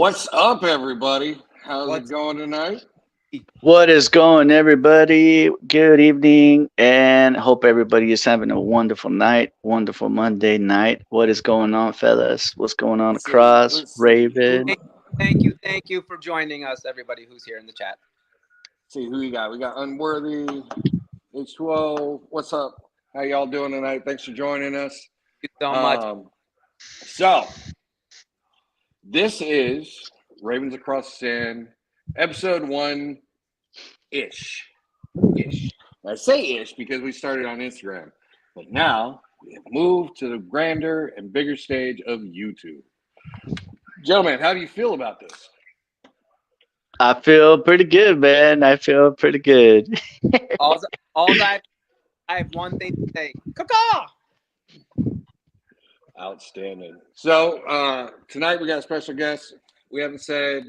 What's up, everybody? How's it What's going tonight? What is going, everybody? Good evening, and hope everybody is having a wonderful night, wonderful Monday night. What is going on, fellas? What's going on Let's see. across Let's see Raven? who. thank you for joining us, everybody who's here in the chat. See who you got. We got Unworthy, H2O. What's up? How y'all doing tonight? Thanks for joining us. Thank you so much. So this is Ravens Across Sin, episode 1-ish. Ish. I say ish because we started on Instagram, but now we have moved to the grander and bigger stage of YouTube. Gentlemen, how do you feel about this? I feel pretty good, man. I feel pretty good. all I have one thing to say. Caw. Outstanding. So tonight we got a special guest. We haven't said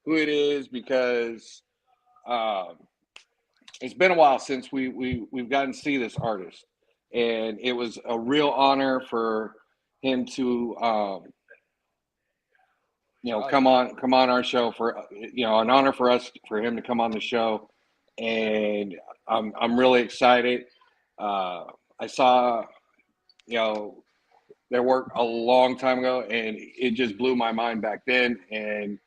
who it is because it's been a while since we've gotten to see this artist, and it was a real honor for him to come on our show, for an honor for us for him to come on the show, and I'm really excited. I saw their work a long time ago, and it just blew my mind back then. And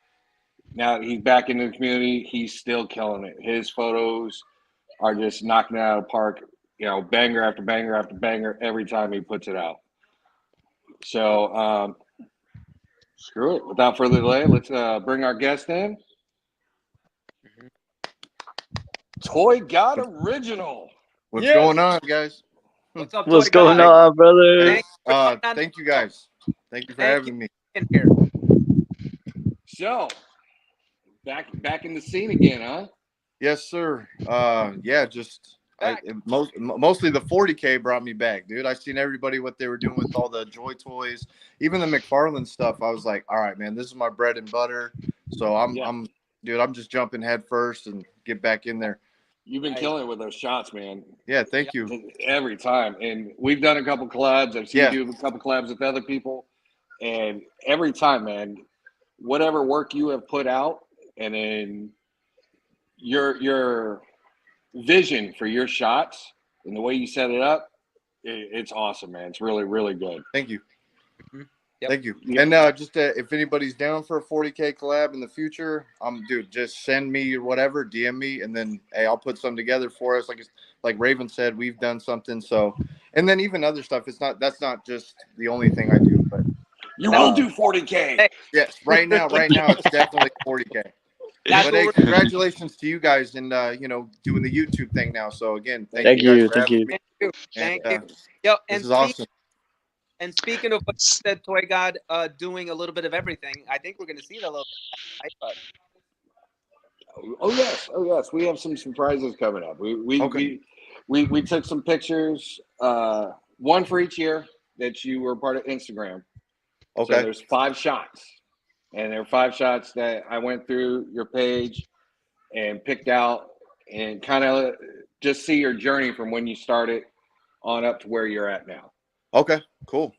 now that he's back in the community, he's still killing it. His photos are just knocking it out of the park. Banger after banger after banger every time he puts it out. So screw it. Without further delay, let's bring our guest in. Toy God Original. What's going on, guys? What's up? What's Toy going guy? on, brother? Thank you guys. Thank you for having me. In here. So back in the scene again, huh? Yes, sir. Yeah, mostly the 40K brought me back, dude. I seen everybody what they were doing with all the Joy toys, even the McFarlane stuff. I was like, all right, man, this is my bread and butter. So I'm just jumping head first and get back in there. You've been killing it with those shots, man. Yeah, thank you. Every time. And we've done a couple collabs. I've seen you do a couple collabs with other people. And every time, man, whatever work you have put out, and then your vision for your shots and the way you set it up, it's awesome, man. It's really, really good. Thank you. Mm-hmm. Yep. Thank you. Yep. And if anybody's down for a 40K collab in the future, dude, just send me whatever, DM me, and then hey, I'll put something together for us. Like Raven said, we've done something. So, and then even other stuff. That's not just the only thing I do, but you will do 40K. Hey. Yes, right now it's definitely 40K. But hey, congratulations to you guys and doing the YouTube thing now. So again, thank you. Thank you. Yo, this is awesome. And speaking of what you said, Toy God, doing a little bit of everything, I think we're going to see that a little bit. Right? Oh yes, we have some surprises coming up. We took some pictures, one for each year that you were part of Instagram. Okay. So there's 5 shots, and there are 5 shots that I went through your page and picked out, and kind of just see your journey from when you started on up to where you're at now. Okay, cool.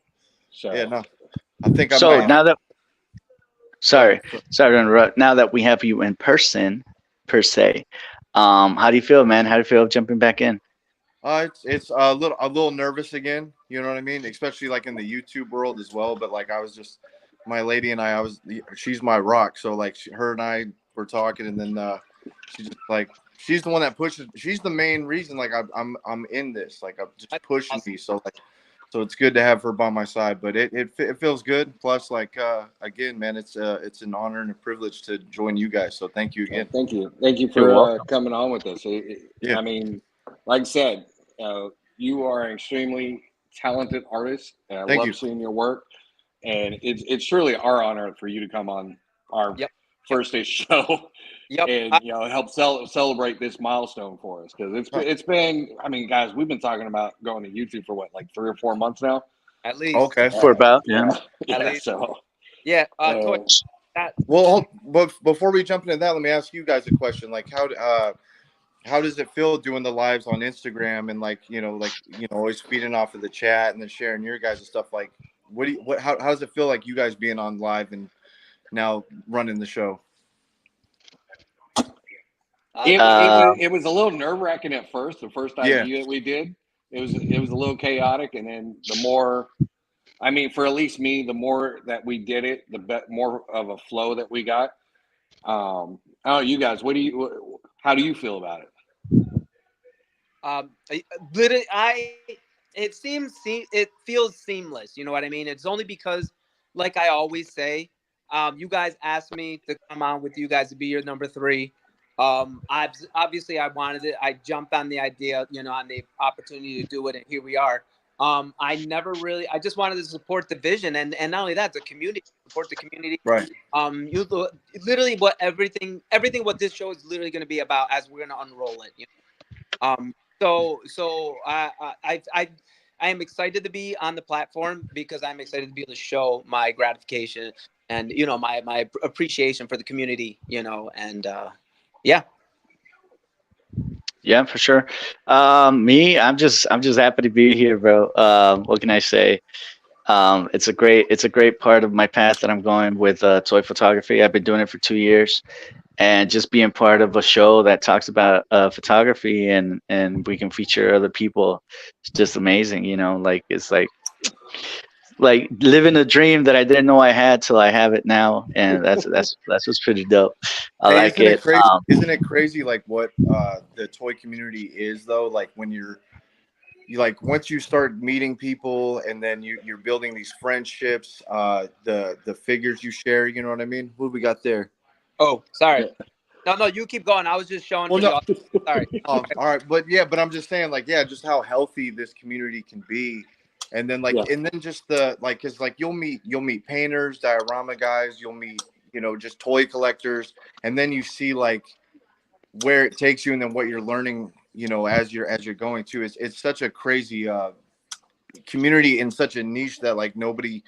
So yeah, no, I think I'm So back. now that sorry to interrupt. Now that we have you in person, per se, how do you feel, man? How do you feel jumping back in? It's a little nervous again. You know what I mean? Especially like in the YouTube world as well. But like my lady and she's my rock. So like her and I were talking, and then she's the one that pushes. She's the main reason. Like I'm in this. Like I'm just pushing me. So it's good to have her by my side. But it feels good. Plus, like again, man, it's an honor and a privilege to join you guys. So thank you again. Thank you for coming on with us. Yeah. I mean, like I said, you are an extremely talented artist, and I love seeing your work. And it's truly our honor for you to come on our first-ish show and help celebrate this milestone for us, because it's been. I mean, guys, we've been talking about going to YouTube for like 3 or 4 months now. At least. Okay. For about So. Yeah. Well, before we jump into that, let me ask you guys a question. Like, how does it feel doing the lives on Instagram and always feeding off of the chat and then sharing your guys' stuff? Like, how does it feel like you guys being on live and now running the show? It was a little nerve-wracking at first. The first idea Yeah. that we did, it was a little chaotic, and then the more, I mean, for at least me, the more that we did it, more of a flow that we got. I don't know, you guys, how do you feel about it? Literally, it feels seamless. You know what I mean? It's only because, like I always say, you guys asked me to come on with you guys to be your number 3. Obviously I wanted it. I jumped on the idea, on the opportunity to do it, and here we are. I just wanted to support the vision, and not only that, the community, support the community. Right. You literally everything what this show is literally going to be about as we're going to unroll it. So I am excited to be on the platform because I'm excited to be able to show my gratification and my appreciation for the community. And yeah. Yeah, for sure. Me, I'm just happy to be here, bro. What can I say? It's a great part of my path that I'm going with toy photography. I've been doing it for 2 years, and just being part of a show that talks about photography and we can feature other people. It's just amazing, like it's like living a dream that I didn't know I had till I have it now, and that's what's pretty dope. I Hey, like isn't it it. crazy? Isn't it crazy like what the toy community is though? Like when you like once you start meeting people and then you're building these friendships, the figures you share, you know what I mean? What we got there? Oh, sorry. No, you keep going. I was just showing for the audience. Sorry. All right, but I'm just saying, like, yeah, just how healthy this community can be, and then and then just the cause like you'll meet painters, diorama guys, you'll meet just toy collectors, and then you see like where it takes you, and then what you're learning, as you're going to. It's such a crazy community in such a niche that like nobody,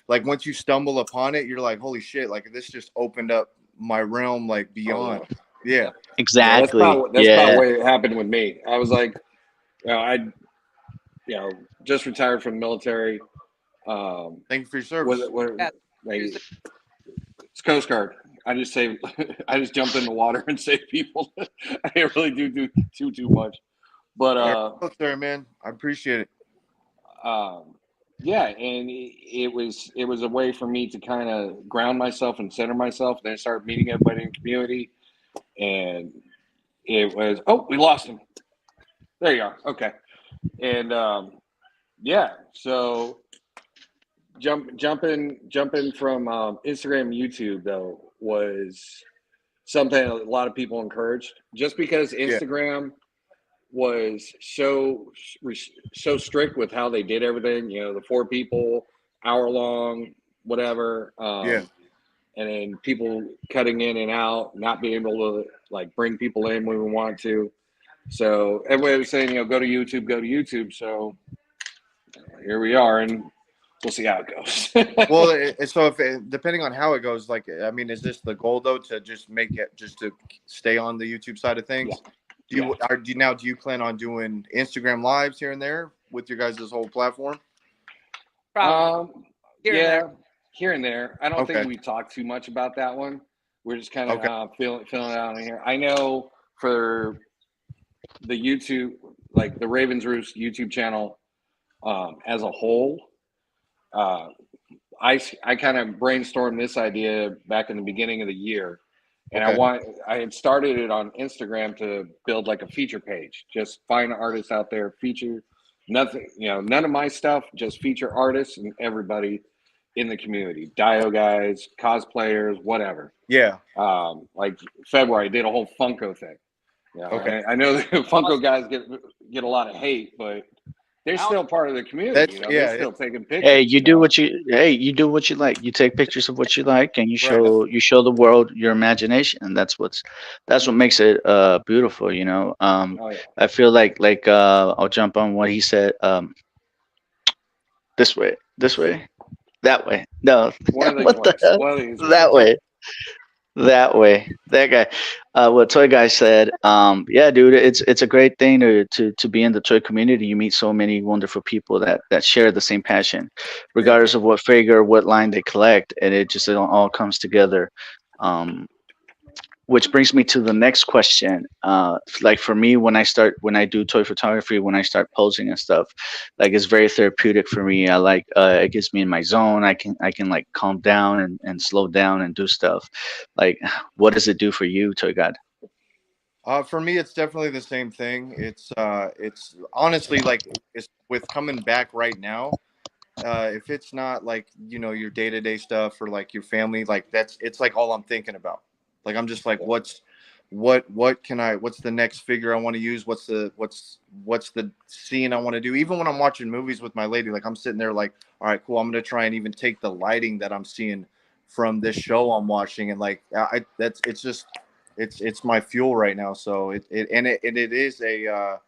like once you stumble upon it, you're like, holy shit, like this just opened up my realm like beyond. Oh, yeah. Exactly. That's about what happened with me. I was like, I just retired from the military. Thank you for your service. It's Coast Guard. I just jump in the water and save people. I didn't really do too much, but there, man, I appreciate it. Yeah, and it was a way for me to kind of ground myself and center myself. Then start meeting everybody in the community, and it was we lost him. There you are. Okay, and yeah, so jumping from Instagram and YouTube though was something a lot of people encouraged, just because Instagram was so strict with how they did everything. The 4 people, hour long, whatever. And then people cutting in and out, not being able to like bring people in when we want to. So everybody was saying, go to YouTube, go to YouTube. So here we are, and we'll see how it goes. Well, so if depending on how it goes, like, I mean, is this the goal though, to just to stay on the YouTube side of things? Yeah. Do you plan on doing Instagram lives here and there with your guys' whole platform? Here and there. I don't think we talked too much about that one. We're just kind of feeling it out in here. I know for the YouTube, like the Ravens Roost YouTube channel, as a whole, I kind of brainstormed this idea back in the beginning of the year, and I had started it on Instagram to build like a feature page, just find artists out there, feature nothing, none of my stuff, just feature artists and everybody in the community, dio guys, cosplayers, whatever. Yeah. Like February, I did a whole Funko thing. I know the Funko guys get a lot of hate, but they're still part of the community. They're still taking pictures. Hey, you do what you like. You take pictures of what you like, and you show the world your imagination, and that's what makes it beautiful. I feel like I'll jump on what he said. This way, that way. No, what the hell? That way. That way, that guy. What Toy Guy said. Yeah, dude, it's a great thing to be in the toy community. You meet so many wonderful people that share the same passion, regardless of what figure, what line they collect, and it all comes together. Um, which brings me to the next question. Like for me, when I do toy photography, when I start posing and stuff, like it's very therapeutic for me. I like it gets me in my zone. I can like calm down and slow down and do stuff. Like, what does it do for you, Toy God? For me, it's definitely the same thing. It's honestly like it's with coming back right now. If it's not like your day to day stuff or like your family, like it's like all I'm thinking about. Like I'm just like, what's the next figure I want to use? What's the scene I want to do? Even when I'm watching movies with my lady, like I'm sitting there like, all right, cool. I'm gonna try and even take the lighting that I'm seeing from this show I'm watching, and like it's just it's my fuel right now. So it is a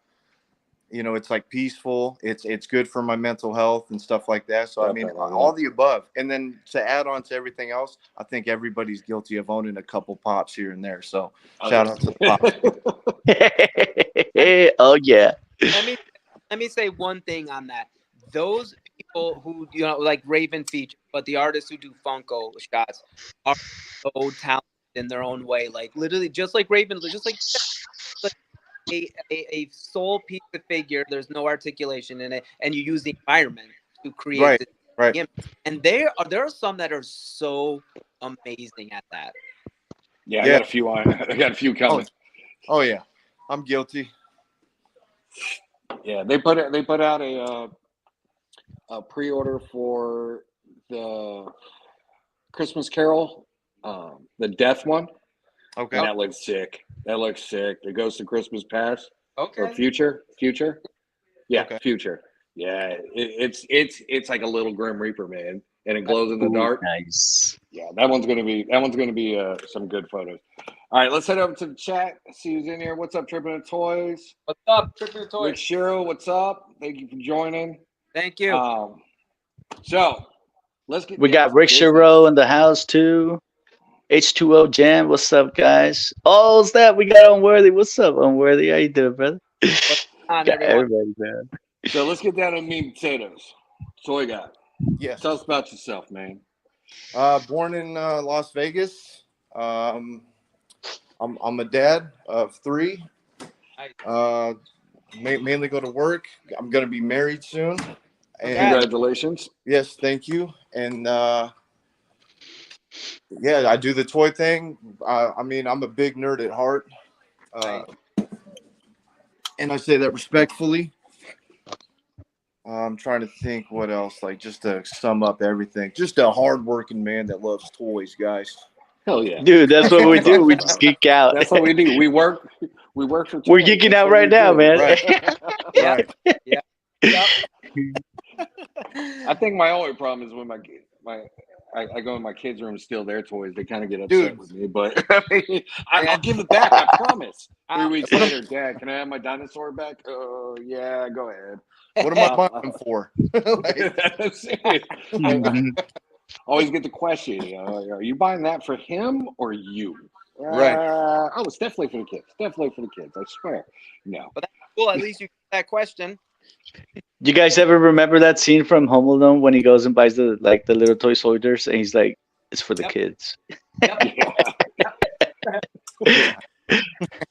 it's like peaceful. It's good for my mental health and stuff like that. So I mean, all the above. And then to add on to everything else, I think everybody's guilty of owning a couple pops here and there. So shout out to the pops. Oh yeah. Let me say one thing on that. Those people who like Raven feature, but the artists who do Funko shots are so talented in their own way. Like literally, just like Raven, just like a soul piece of figure. There's no articulation in it, and you use the environment to create right. Image. And there are some that are so amazing at that. Yeah, I got a few on. I got a few coming. Oh yeah, I'm guilty. Yeah, they put out a pre-order for the Christmas Carol, the Death one. Okay, and that looks sick. That looks sick. It goes to Christmas Past. Okay. Or Future. Yeah, okay. Future. Yeah, it's like a little Grim Reaper, man, and it glows in the dark. Nice. Yeah, that one's gonna be some good photos. All right, let's head over to the chat. See who's in here. What's up, Tripping of Toys? What's up, Tripping of Toys? Rick Shiro, what's up? Thank you for joining. Thank you. So let's get. We got Rick Shiro in the house too. H2O Jam, what's up, guys? Oh, it's that we got Unworthy. What's up, Unworthy? How you doing, brother? What's on, everybody, man. So let's get down to meat and potatoes. Toy Guy. Yes. Tell us about yourself, man. Born in Las Vegas. I'm a dad of 3. Mainly go to work. I'm gonna be married soon. And congratulations. Yes, thank you. And yeah, I do the toy thing. I mean, I'm a big nerd at heart. And I say that respectfully. I'm trying to think what else, like just to sum up everything. Just a hardworking man that loves toys, guys. Hell yeah. Dude, that's what we do. We just geek out. That's what we do. We work for toys. We're geeking out right now, man. Right. Yeah. Yeah. Yep. I think my only problem is when I go in my kids' room and steal their toys. They kind of get upset with me, but I mean, I'll give it back. I promise. 3 weeks later, Dad, can I have my dinosaur back? Oh, yeah, go ahead. What am I buying them for? Always get the question, are you buying that for him or you? Right. Oh, it's definitely for the kids. Definitely for the kids. I swear. No. But that's cool. At least you get that question. You guys ever remember that scene from Home Alone when he goes and buys the little toy soldiers and he's like, "It's for the kids."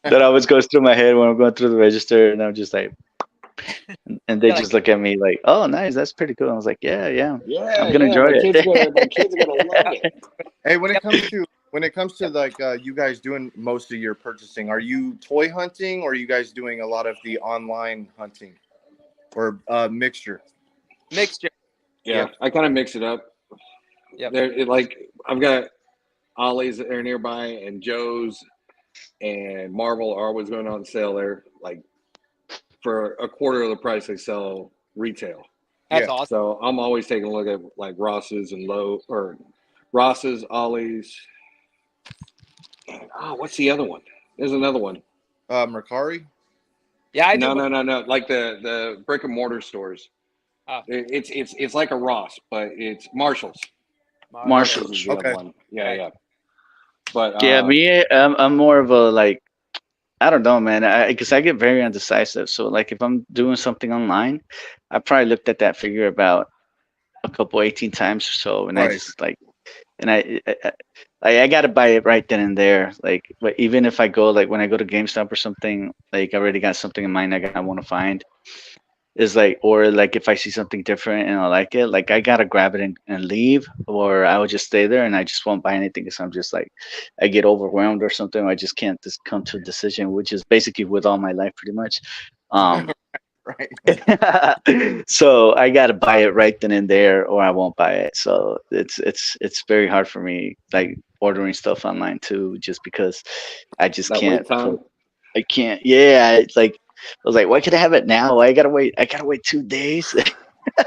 That always goes through my head when I'm going through the register, and I'm just like, and they just look at me like, "Oh, nice, that's pretty cool." I was like, "Yeah, I'm gonna enjoy it." My kids are gonna love it. Hey, when it comes to like you guys doing most of your purchasing, are you toy hunting or are you guys doing a lot of the online hunting? Or mixture. Yeah, I kind of mix it up. Yeah. Like I've got Ollie's that are nearby and Joe's and Marvel are always going on sale there, like for a quarter of the price they sell retail. That's awesome. So I'm always taking a look at like Ross's and Ross's, Ollie's. What's the other one? There's another one. Mercari. Yeah, I do. No. Like the brick and mortar stores. Oh. It's like a Ross, but it's Marshall's. Marshall's. Okay. One. Yeah. But Yeah, me, I'm more of a like, I don't know, man. Because I get very undecisive. So like, if I'm doing something online, I probably looked at that figure about a couple 18 times or so, and I Right. just like, and I gotta buy it right then and there. Like, but even if I go like when I go to GameStop or something, like I already got something in mind I want to find. Is like, or like if I see something different and I like it, like I gotta grab it and leave, or I would just stay there and I just won't buy anything because I'm just like, I get overwhelmed or something. I just can't just come to a decision, which is basically with all my life pretty much. Um, Right. so I gotta buy it right then and there, or I won't buy it. So it's very hard for me, like ordering stuff online too, just because I just that can't wait time. I can't. Yeah, it's like I was like, why can't I have it now? I gotta wait. I gotta wait 2 days.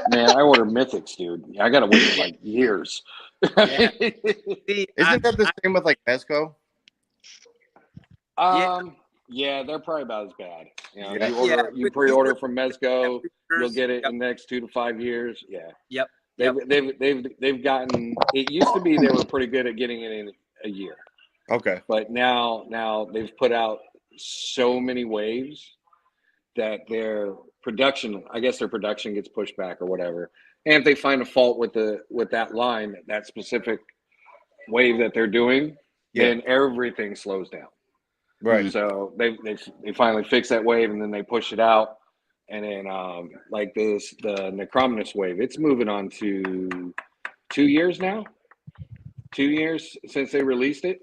Man, I order mythics, dude. I gotta wait like years. Yeah. See, Isn't that the same with like Mezco? yeah, Yeah, they're probably about as bad. You know, Yeah. you pre-order from Mezco, you'll get it Yep. in the next 2 to 5 years. Yeah, Yep. Yep. they've gotten. It used to be they were pretty good at getting it in a year, Okay. but now they've put out so many waves that I guess their production gets pushed back or whatever. And if they find a fault with that line, that specific wave that they're doing, then everything slows down. Right. So they finally fix that wave, and then they push it out, and then like the Necrominus wave, it's moving on to 2 years now. 2 years since they released it,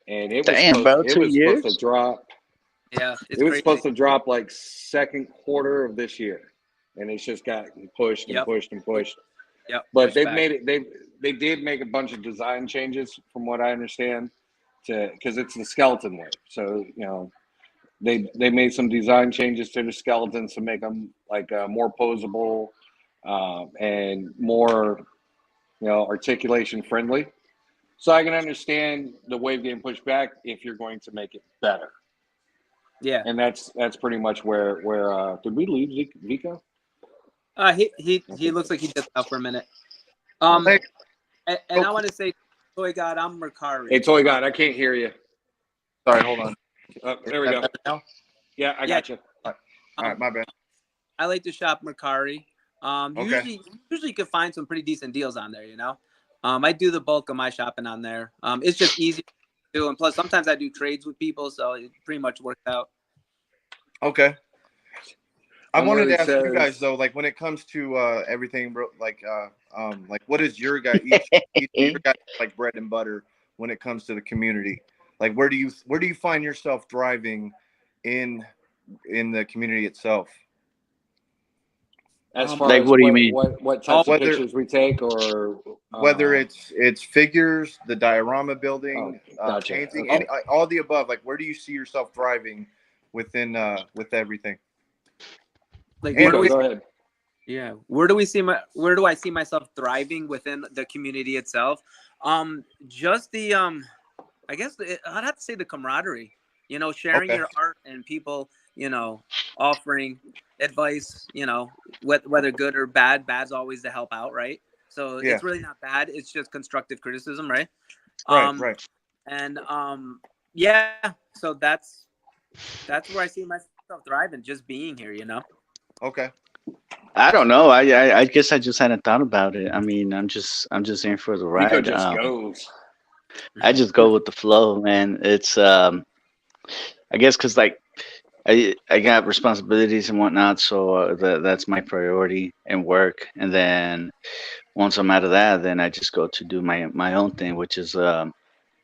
and Damn, bro, it two was supposed to years. drop. Yeah, it's It was crazy. supposed to drop like second quarter of this year, and it's just got pushed and Yep. pushed and pushed. Yep. But Push they've back. made it. They did make a bunch of design changes, from what I understand, because it's the skeleton wave. So they made some design changes to the skeletons to make them like more posable and more articulation friendly. So I can understand the wave getting pushed back if you're going to make it better. Yeah. And that's pretty much where did we leave Vico? He looks like he just out for a minute. Hey, And I want to say, Toy God, I'm Mercari. Hey, Toy God, I can't hear you. sorry, hold on. There we Is that go. better now? Yeah, I got you. All right, my bad. I like to shop Mercari. Okay. Usually you can find some pretty decent deals on there. I do the bulk of my shopping on there. It's just easy to do, and plus sometimes I do trades with people, so it pretty much works out. Okay. I wanted to ask says, you guys though, like when it comes to everything, like what is your guy each your guys like bread and butter when it comes to the community? Like where do you find yourself thriving in the community itself? as far Like, as what do you mean? what types of Whether pictures we take, or whether it's figures, the diorama building, gotcha. painting, Okay. all the above. Like where do you see yourself thriving within with everything? Like Vico, go ahead. Yeah, where do I see myself thriving within the community itself? Just the I guess I'd have to say the camaraderie. Sharing Okay. your art and people, offering advice. Whether good or bad. Bad's always to help out, right? So Yeah. it's really not bad. It's just constructive criticism, right? Right. And yeah. So that's where I see myself thriving. Just being here, Okay. I don't know. I guess I just hadn't thought about it. I mean, I'm just in for the Vico ride. just goes. I just go with the flow, man. It's I guess because like I got responsibilities and whatnot, so that's my priority and work. And then once I'm out of that, then I just go to do my own thing, which is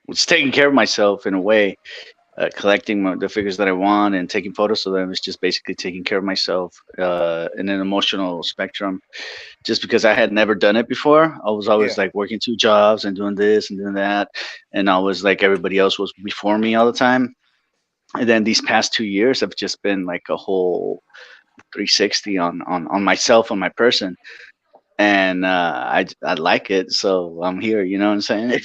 it's taking care of myself in a way. Collecting the figures that I want and taking photos of them is just basically taking care of myself in an emotional spectrum. Just because I had never done it before, I was always like working 2 jobs and doing this and doing that, and I was like everybody else was before me all the time. And then these past 2 years have just been like a whole 360 on myself, on my person, and I like it, so I'm here. You know what I'm saying? As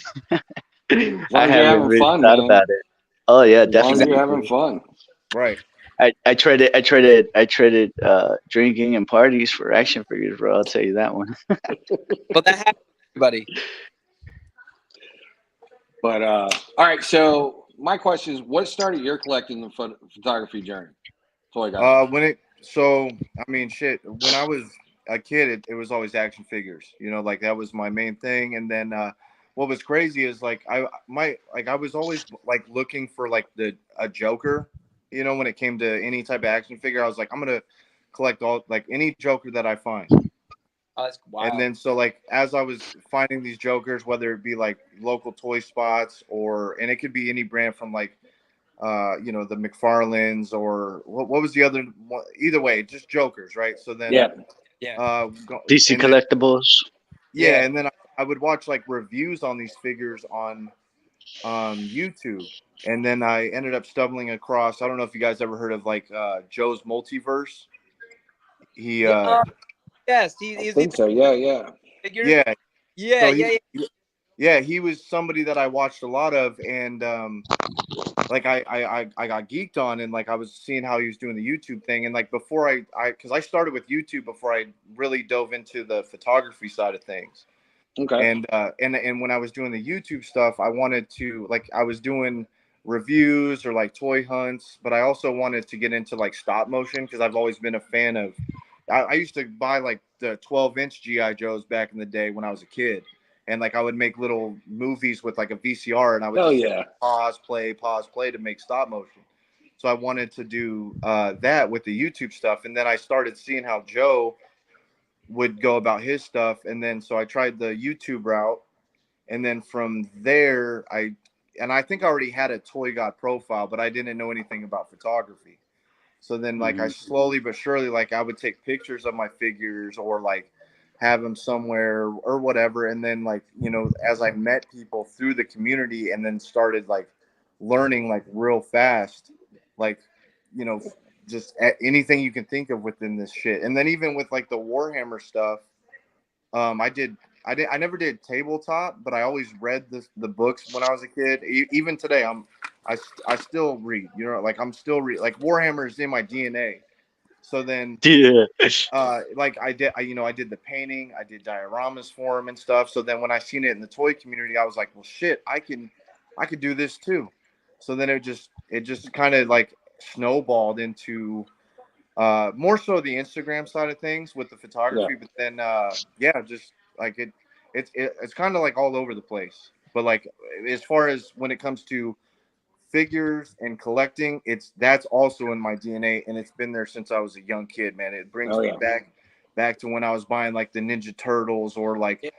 I long as you're haven't having really fun, thought man. about it. Oh yeah, As long as definitely. you're having fun. Right. I traded drinking and parties for action figures, bro. I'll tell you that one. But that happens to everybody. But all right. So my question is, what started your collecting the photography journey? Toy guy. I mean, shit. When I was a kid, it was always action figures. You know, like that was my main thing. And then what was crazy is like I was always like looking for like a Joker. You know, when it came to any type of action figure, I was like, I'm gonna collect all like any Joker that I find. Oh, that's wild. And then so like as I was finding these Jokers, whether it be like local toy spots and it could be any brand from like you know, the McFarlanes or what was the other one? Either way, just Jokers, right? So then DC and then, collectibles. and then I would watch like reviews on these figures on YouTube. And then I ended up stumbling across, I don't know if you guys ever heard of like Joe's Multiverse. He yes, I think so. Yeah. Figures? yeah. Yeah, So yeah. he was somebody that I watched a lot of, and like I got geeked on, and like I was seeing how he was doing the YouTube thing, and like before because I started with YouTube before I really dove into the photography side of things. Okay. And when I was doing the YouTube stuff, I wanted to like I was doing reviews or like toy hunts, but I also wanted to get into like stop motion because I've always been a fan of. I used to buy like the 12-inch GI Joes back in the day when I was a kid, and like I would make little movies with like a VCR, and I would pause, play to make stop motion. So I wanted to do that with the YouTube stuff, and then I started seeing how Joe would go about his stuff, and then so I tried the YouTube route, and then from there I think I already had a Toy God profile, but I didn't know anything about photography. So then like I slowly but surely like I would take pictures of my figures or like have them somewhere or whatever, and then like you know as I met people through the community and then started like learning like real fast, like you know just anything you can think of within this shit. And then even with like the Warhammer stuff, I never did tabletop, but I always read the books when I was a kid. Even today I still read, you know, like I'm still read, like Warhammer is in my DNA. So then like I did the painting, I did dioramas for them and stuff. So then when I seen it in the toy community, I was like, well shit, I could do this too. So then it just kind of like snowballed into more so the Instagram side of things with the photography, but then just like it's kind of like all over the place. But like as far as when it comes to figures and collecting, that's also in my DNA, and it's been there since I was a young kid, man. It brings me back to when I was buying like the Ninja Turtles or like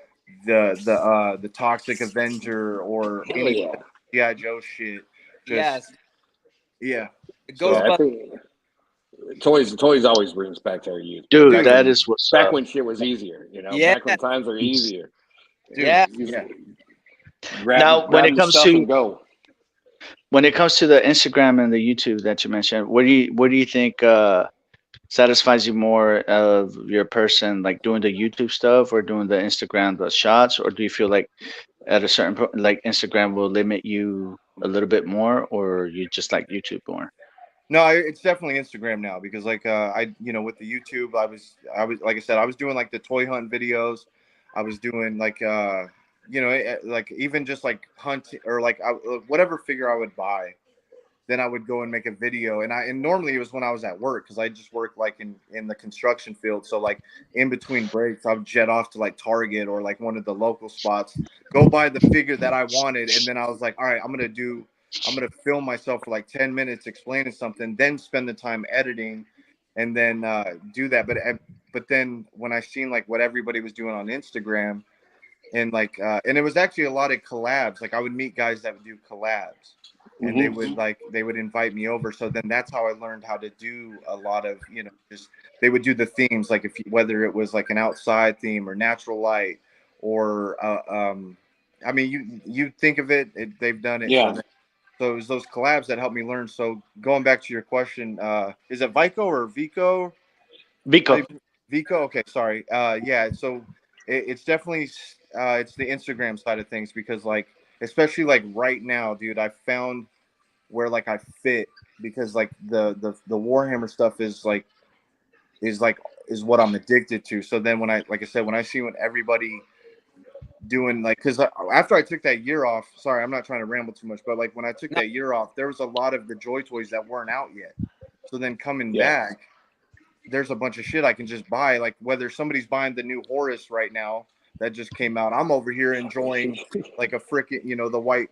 the Toxic Avenger or any GI Joe shit. It goes I think toys always brings back to our youth, dude. That is what's back up. when shit was easier, you know. Back when times were easier. Now, when it comes to and go. When it comes to the Instagram and the YouTube that you mentioned, what do you think satisfies you more of your person, like doing the YouTube stuff or doing the Instagram the shots, or do you feel like at a certain point, like Instagram will limit you a little bit more, or you just like YouTube more? No, it's definitely Instagram now because like you know with the YouTube I was like I said I was doing like the toy hunt videos, I was doing like you know like even just like hunting or like whatever figure I would buy, then I would go and make a video, and normally it was when I was at work because I just work like in the construction field, so like in between breaks I would jet off to like Target or like one of the local spots, go buy the figure that I wanted, and then I was like, all right, I'm gonna film myself for like 10 minutes explaining something, then spend the time editing, and then do that. But then when I seen like what everybody was doing on Instagram, and like and it was actually a lot of collabs. Like I would meet guys that would do collabs, and they would invite me over. So then that's how I learned how to do a lot of, you know, just they would do the themes, like whether it was like an outside theme or natural light or I mean you think of it, they've done it. So it was those collabs that helped me learn. So going back to your question, is it Vico or Vico? Vico. Vico. Okay, sorry. Yeah. So it's definitely it's the Instagram side of things because like especially like right now, dude, I found where like I fit because like the Warhammer stuff is what I'm addicted to. So then when I like I said when I see when everybody doing like, because after I took that year off, sorry, I'm not trying to ramble too much, but like when I took that year off, there was a lot of the Joy Toys that weren't out yet. So then coming back, there's a bunch of shit I can just buy. Like whether somebody's buying the new Horus right now that just came out, I'm over here enjoying like a freaking, you know, the white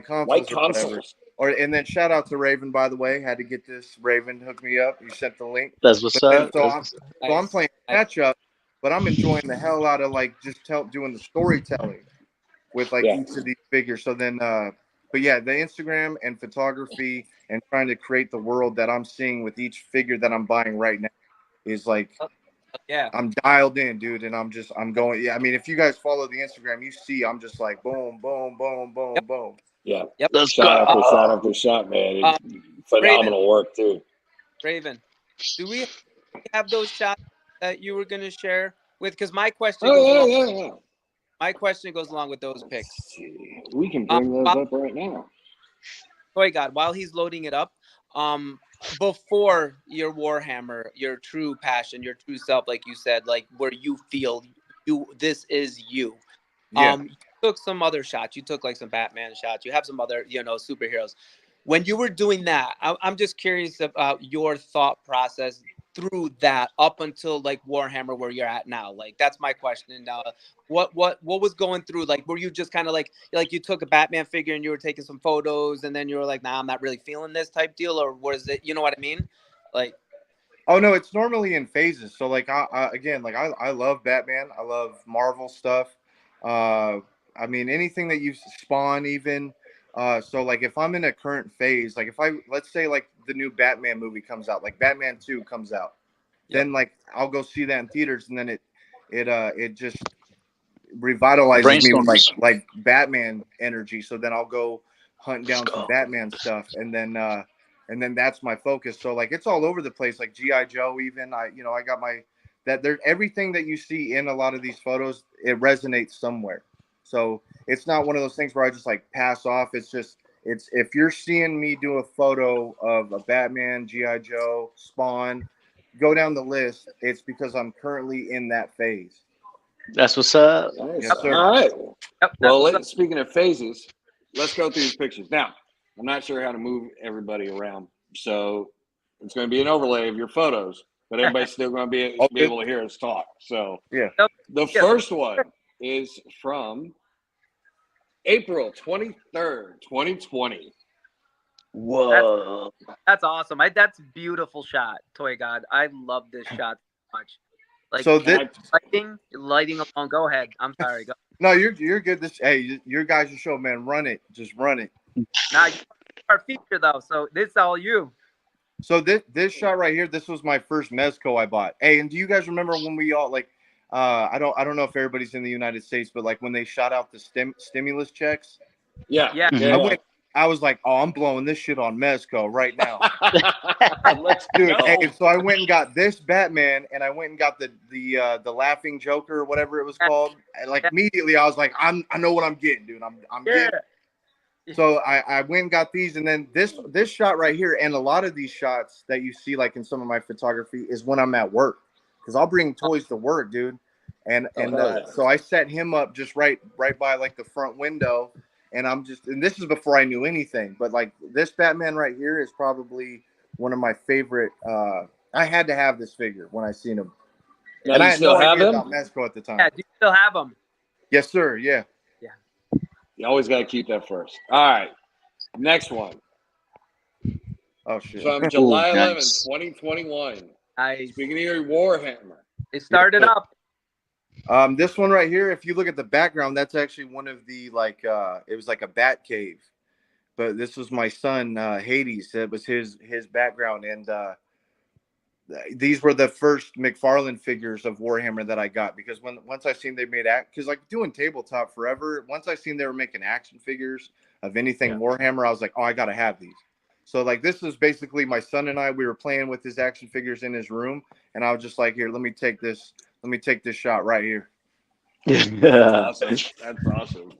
consoles or whatever. And then shout out to Raven, by the way. Had to get this. Raven hooked me up. He sent the link. That's what's up. So I'm playing catch up, but I'm enjoying the hell out of like just doing the storytelling with like each of these figures. So then, but yeah, the Instagram and photography and trying to create the world that I'm seeing with each figure that I'm buying right now is like, I'm dialed in, dude. And I'm going. Yeah, I mean, if you guys follow the Instagram, you see I'm just like boom, boom, boom, boom, boom. Yeah. Yep. Shot after shot, man. It's phenomenal work too. Raven, do we have those shots that you were going to share with? Because my question my question goes along with those pics. We can bring those up right now. Toy God, while he's loading it up, before your Warhammer, your true passion, your true self, like you said, like where you feel this is you. You took some other shots. You took like some Batman shots. You have some other, superheroes. When you were doing that, I'm just curious about your thought process through that up until like Warhammer, where you're at now. Like that's my question. What was going through? Like, were you just kind of like you took a Batman figure and you were taking some photos, and then you were like, nah, I'm not really feeling this type deal, or was it? You know what I mean? Like, oh no, it's normally in phases. So like I love Batman. I love Marvel stuff. I mean anything that you Spawn even. So like if I'm in a current phase, like let's say like the new Batman movie comes out, like Batman 2 comes out, then like I'll go see that in theaters, and then it just revitalizes me with like Batman energy. So then I'll go hunt down some Batman stuff, and then that's my focus. So like it's all over the place, like G.I. Joe even. I got everything that you see in a lot of these photos, it resonates somewhere. So it's not one of those things where I just like pass off. It's if you're seeing me do a photo of a Batman, G.I. Joe, Spawn, go down the list, it's because I'm currently in that phase. That's what's up. Nice. Yes, sir. All right. Well, speaking of phases, let's go through these pictures. Now, I'm not sure how to move everybody around, so it's going to be an overlay of your photos, but everybody's still going to be able to hear us talk. So the first one is from April 23rd, 2020. Whoa. That's awesome. That's a beautiful shot, Toy God. I love this shot so much. Like, so this lighting alone. Go ahead. I'm sorry. Go. No, you're good. Hey, your guys' show, man. Run it. Just run it. Now you are feature though, so this is all you. So this shot right here, this was my first Mezco I bought. Hey, and do you guys remember when we all like I don't know if everybody's in the United States, but like when they shot out the stimulus checks? Yeah. I was like, oh, I'm blowing this shit on Mezco right now. Let's do it. Hey, so I went and got this Batman, and I went and got the Laughing Joker or whatever it was called. And like immediately, I was like, I know what I'm getting, dude. I'm getting. So I went and got these, and then this shot right here, and a lot of these shots that you see like in some of my photography is when I'm at work, because I'll bring toys to work, dude. And so I set him up just right by like the front window. And this is before I knew anything, but like this Batman right here is probably one of my favorite. I had to have this figure when I seen him. Now, and you I had still no have idea him? about Mezco at the time. Yeah, do you still have him? Yes, sir. Yeah. You always got to keep that first. All right. Next one. Oh, shit. From July 11th, 2021. Speaking of your Warhammer. It started up. This one right here, if you look at the background, that's actually one of the it was like a bat cave, but this was my son Hades. That was his background, and these were the first McFarlane figures of Warhammer that I got, because once I seen they made because like doing tabletop forever, once I seen they were making action figures of anything Warhammer, I was like, oh, I gotta have these. So like this is basically my son and we were playing with his action figures in his room, and I was just like, here, let me take this shot right here. That's awesome.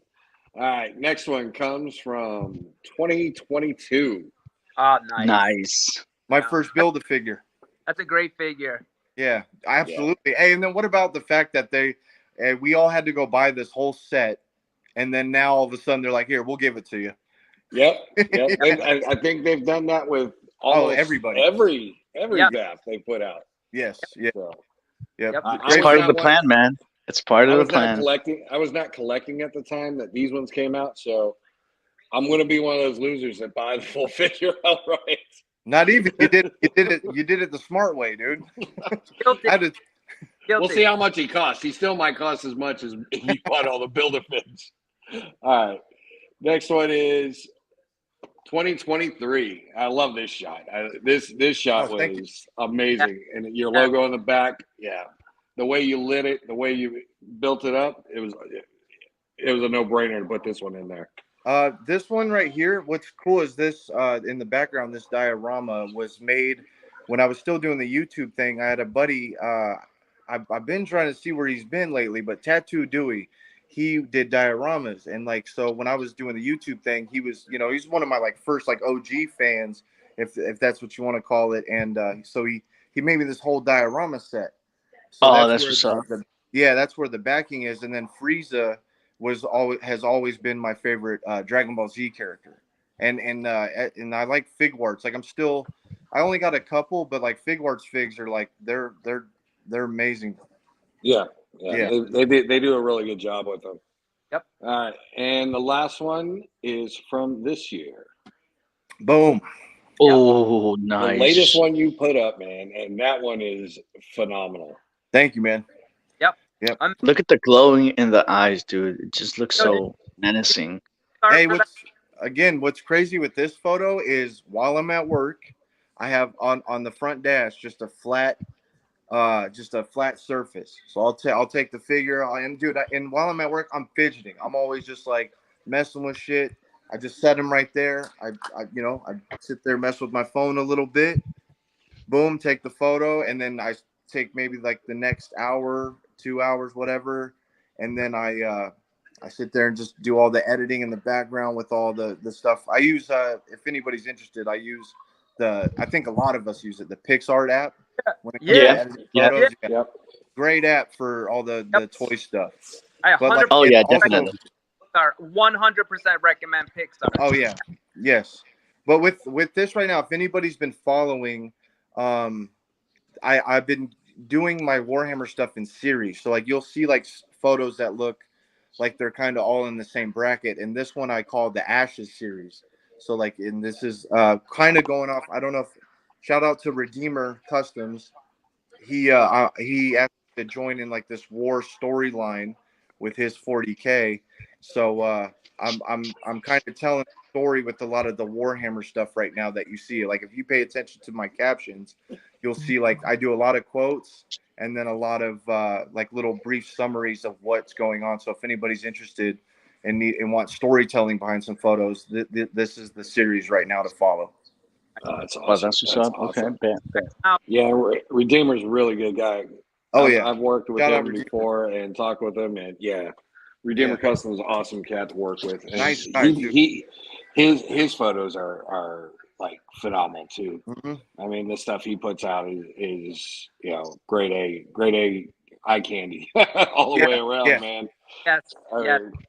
All right, next one comes from 2022. Oh, nice. My first Build-A-Figure. That's a great figure. Yeah, absolutely. Yeah. Hey, and then what about the fact that they and we all had to go buy this whole set, and then now all of a sudden they're like, "Here, we'll give it to you." Yep. I think they've done that with almost everybody. every draft they put out. Yes. Yeah. So, Yep. It's part of the plan, man. It's part of the plan. I was not collecting at the time that these ones came out, so I'm going to be one of those losers that buy the full figure outright. Not even you did it the smart way, dude. We'll see how much he costs. He still might cost as much as if you bought all the Build-A-Fins. All right. Next one is 2023. I love this shot. This shot was amazing. And your logo on the back, the way you lit it, the way you built it up, it was a no-brainer to put this one in there. This one right here, what's cool is this in the background, this diorama was made when I was still doing the YouTube thing. I had a buddy, I've been trying to see where he's been lately, but Tattoo Dewey, he did dioramas. And like, so when I was doing the YouTube thing, he was, he's one of my like first like OG fans, if that's what you want to call it. And so he made me this whole diorama set. So that's what's up. That's where the backing is. And then Frieza has always been my favorite Dragon Ball Z character. And I like Figuarts. Like I only got a couple, but like Figuarts figs are like they're amazing. Yeah. They do a really good job with them. Yep. All right, and the last one is from this year. Boom. Oh, nice. The latest one you put up, man, and that one is phenomenal. Thank you, man. Yep. Look at the glowing in the eyes, dude. It just looks so menacing. Hey, what's crazy with this photo is while I'm at work, I have on the front dash just a flat surface. So I'll take the figure and while I'm at work, I'm fidgeting. I'm always just like messing with shit. I just set them right there. I sit there, mess with my phone a little bit. Boom, take the photo, and then I take maybe like the next hour, 2 hours, whatever, and then I sit there and just do all the editing in the background with all the stuff. I use if anybody's interested, I use I think a lot of us use it, the PixArt app. Yep. Great app for all the toy stuff. Definitely. 100% recommend Pixar. Oh yeah, yes. But with this right now, if anybody's been following, I've been doing my Warhammer stuff in series. So like you'll see like photos that look like they're kind of all in the same bracket, and this one I call the Ashes series. So like, and this is kind of going off. I don't know if shout out to Redeemer Customs. He asked me to join in like this war storyline with his 40K. So I'm kind of telling a story with a lot of the Warhammer stuff right now that you see. Like if you pay attention to my captions, you'll see like I do a lot of quotes and then a lot of like little brief summaries of what's going on. So if anybody's interested and wants storytelling behind some photos, this is the series right now to follow. That's awesome. Well, that's what's up. Awesome. Okay. Yeah, Redeemer's a really good guy. I've worked with him before and talked with him, and Redeemer Customs is an awesome cat to work with. And nice. His photos are like phenomenal too. Mm-hmm. I mean, the stuff he puts out is grade A eye candy all the way around, man. Yes.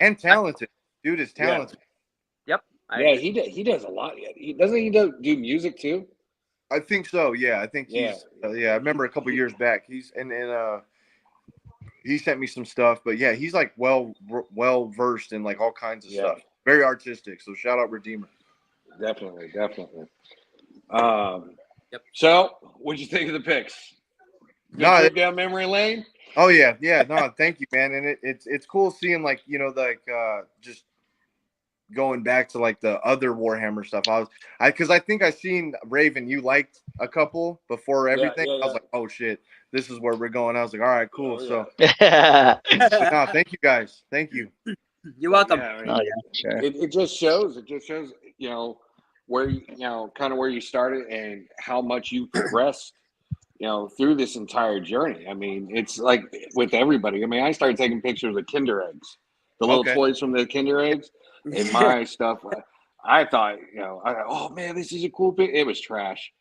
And talented. Dude is talented. Yep. He does a lot. Doesn't he do music too? I think so. Yeah, I think he's. I remember a couple years back. He's and he sent me some stuff, but yeah, he's like well versed in like all kinds of stuff. Very artistic. So shout out Redeemer. Definitely. So, what'd you think of the picks? Good trip down memory lane. Oh yeah. No, thank you, man. And it's cool seeing like just going back to like the other Warhammer stuff. Because I think I seen Raven. You liked a couple before everything. I was like, oh shit, this is where we're going. I was like, all right, cool. So, no, thank you guys. Thank you. You're welcome. Sure. It just shows. Where kind of where you started and how much you progressed. Through this entire journey. I mean, it's like with everybody. I mean, I started taking pictures of Kinder eggs, the little toys from the Kinder eggs, and my stuff. I thought, oh man, this is a cool pic. It was trash,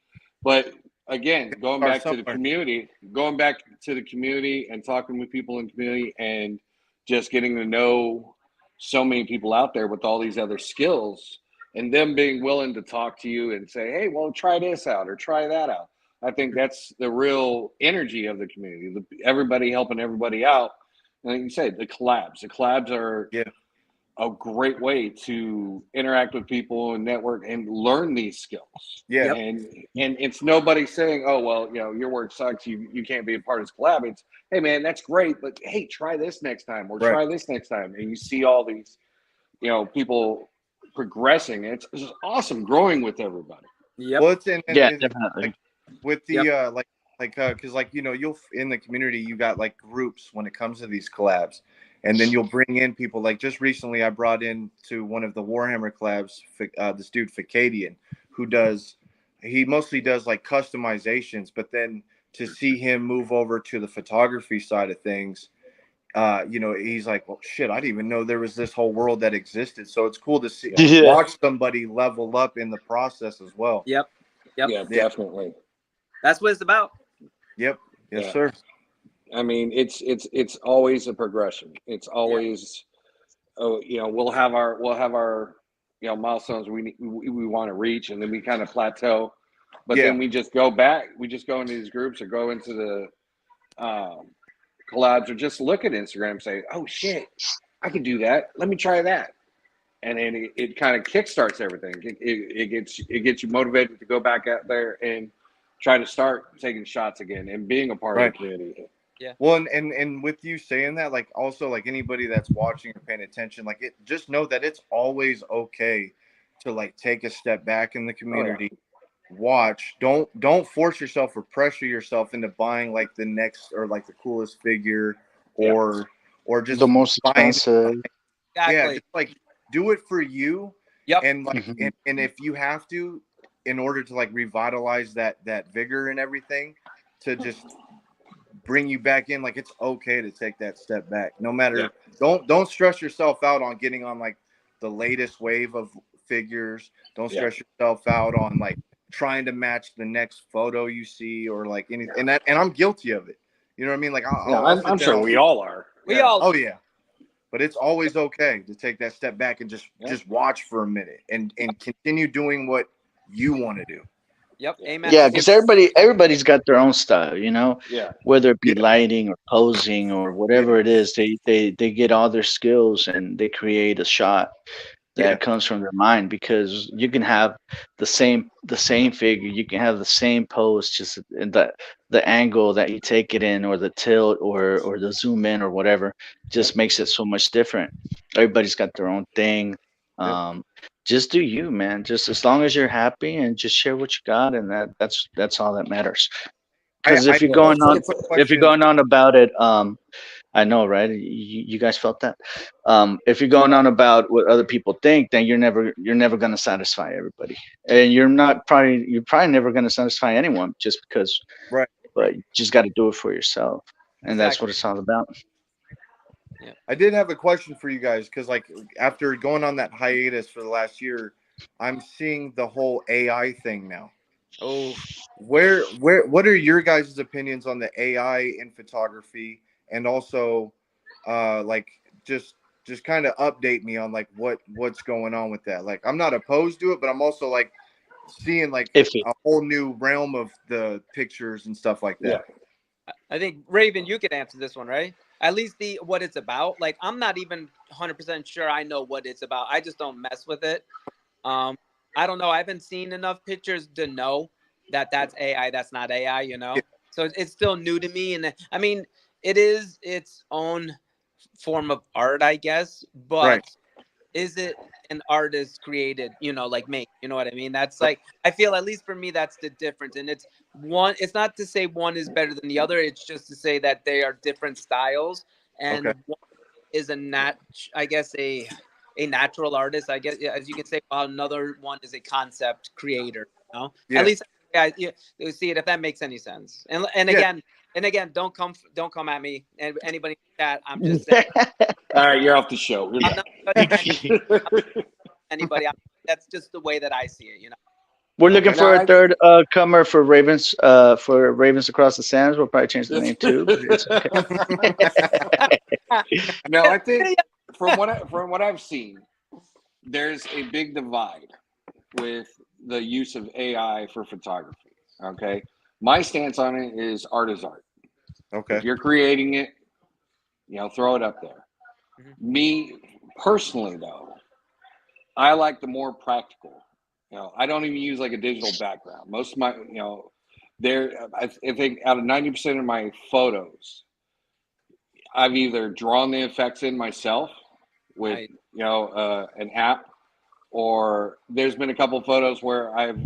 but again, going back to the community, and talking with people in the community and just getting to know so many people out there with all these other skills and them being willing to talk to you and say, hey, well, try this out or try that out. I think that's the real energy of the community, everybody helping everybody out. And like you said, the collabs are a great way to interact with people and network and learn these skills. Yeah. And it's nobody saying, oh, well, you know, your work sucks. You can't be a part of this collab. It's, hey, man, that's great. But hey, try this next time or try this next time. And you see all these, you know, people progressing. It's awesome growing with everybody. Yep. Well, definitely. Like, with the because like, you know, you'll in the community, you got like groups when it comes to these collabs. And then you'll bring in people like just recently I brought in to one of the Warhammer collabs, this dude Ficadian, he mostly does like customizations, but then to see him move over to the photography side of things, you know, he's like, well, shit, I didn't even know there was this whole world that existed. So it's cool to see watch somebody level up in the process as well. Yep. Yeah, definitely. That's what it's about. Yep. Yes, sir. I mean, it's always a progression. It's always, you know, we'll have our you know, milestones we want to reach, and then we kind of plateau, but then we just go back. We just go into these groups or go into the collabs or just look at Instagram and say, oh shit, I can do that. Let me try that. And then it kind of kickstarts everything. It gets you motivated to go back out there and try to start taking shots again and being a part of the community. Yeah. Well, and with you saying that, like also like anybody that's watching or paying attention, like just know that it's always okay to like take a step back in the community, watch. Don't force yourself or pressure yourself into buying like the next or like the coolest figure or just the most expensive. Yeah, just like do it for you. Yep. And like and if you have to, in order to like revitalize that vigor and everything, to just bring you back in, like it's okay to take that step back. No matter don't stress yourself out on getting on like the latest wave of figures. Don't stress yourself out on like trying to match the next photo you see or like anything. And I'm guilty of it. You know what I mean? Like I'm sure we all are. We all oh yeah. But it's always okay to take that step back and just watch for a minute and continue doing what you want to do. Yep. Amen. Yeah, because everybody's got their own style, you know. Yeah. Whether it be lighting or posing or whatever it is, they get all their skills and they create a shot that comes from their mind. Because you can have the same figure, you can have the same pose, just in the angle that you take it in, or the tilt, or the zoom in, or whatever, just makes it so much different. Everybody's got their own thing. Just do you, man. Just as long as you're happy and just share what you got, and that's all that matters. Because if you're going on about it, I know, right? You guys felt that. If you're going on about what other people think, then you're never going to satisfy everybody, and you're probably never going to satisfy anyone, just because. Right. But you just got to do it for yourself, and that's what it's all about. Yeah. I did have a question for you guys, because like after going on that hiatus for the last year, I'm seeing the whole AI thing now. Oh, what are your guys' opinions on the AI in photography, and also like just kind of update me on like what's going on with that? Like I'm not opposed to it, but I'm also like seeing like a whole new realm of the pictures and stuff like that. I think Raven, you could answer this one, right? At least what it's about. Like I'm not even 100% sure I know what it's about. I just don't mess with it. I don't know. I haven't seen enough pictures to know that that's AI. That's not AI. You know. So it's still new to me, and I mean, it is its own form of art, I guess. But is it an artist created? You know, like me. You know what I mean? That's like I feel, at least for me, that's the difference. And it's not to say one is better than the other. It's just to say that they are different styles, and one is a natural artist, I guess, as you can say, while another one is a concept creator. You know, at least you see it, if that makes any sense. And again, don't come at me and anybody in the chat. I'm just saying. All right, you're off the show. I'm not anybody. That's just the way that I see it. You know. We're looking for a third comer for Ravens Across the Sands. We'll probably change the name too. But it's okay. No, I think from what I've seen, there's a big divide with the use of AI for photography. Okay, my stance on it is art is art. Okay. If you're creating it, throw it up there. Mm-hmm. Me personally, though, I like the more practical. I don't even use like a digital background. Most of my, I think out of 90% of my photos, I've either drawn the effects in myself with, an app, or there's been a couple of photos where I've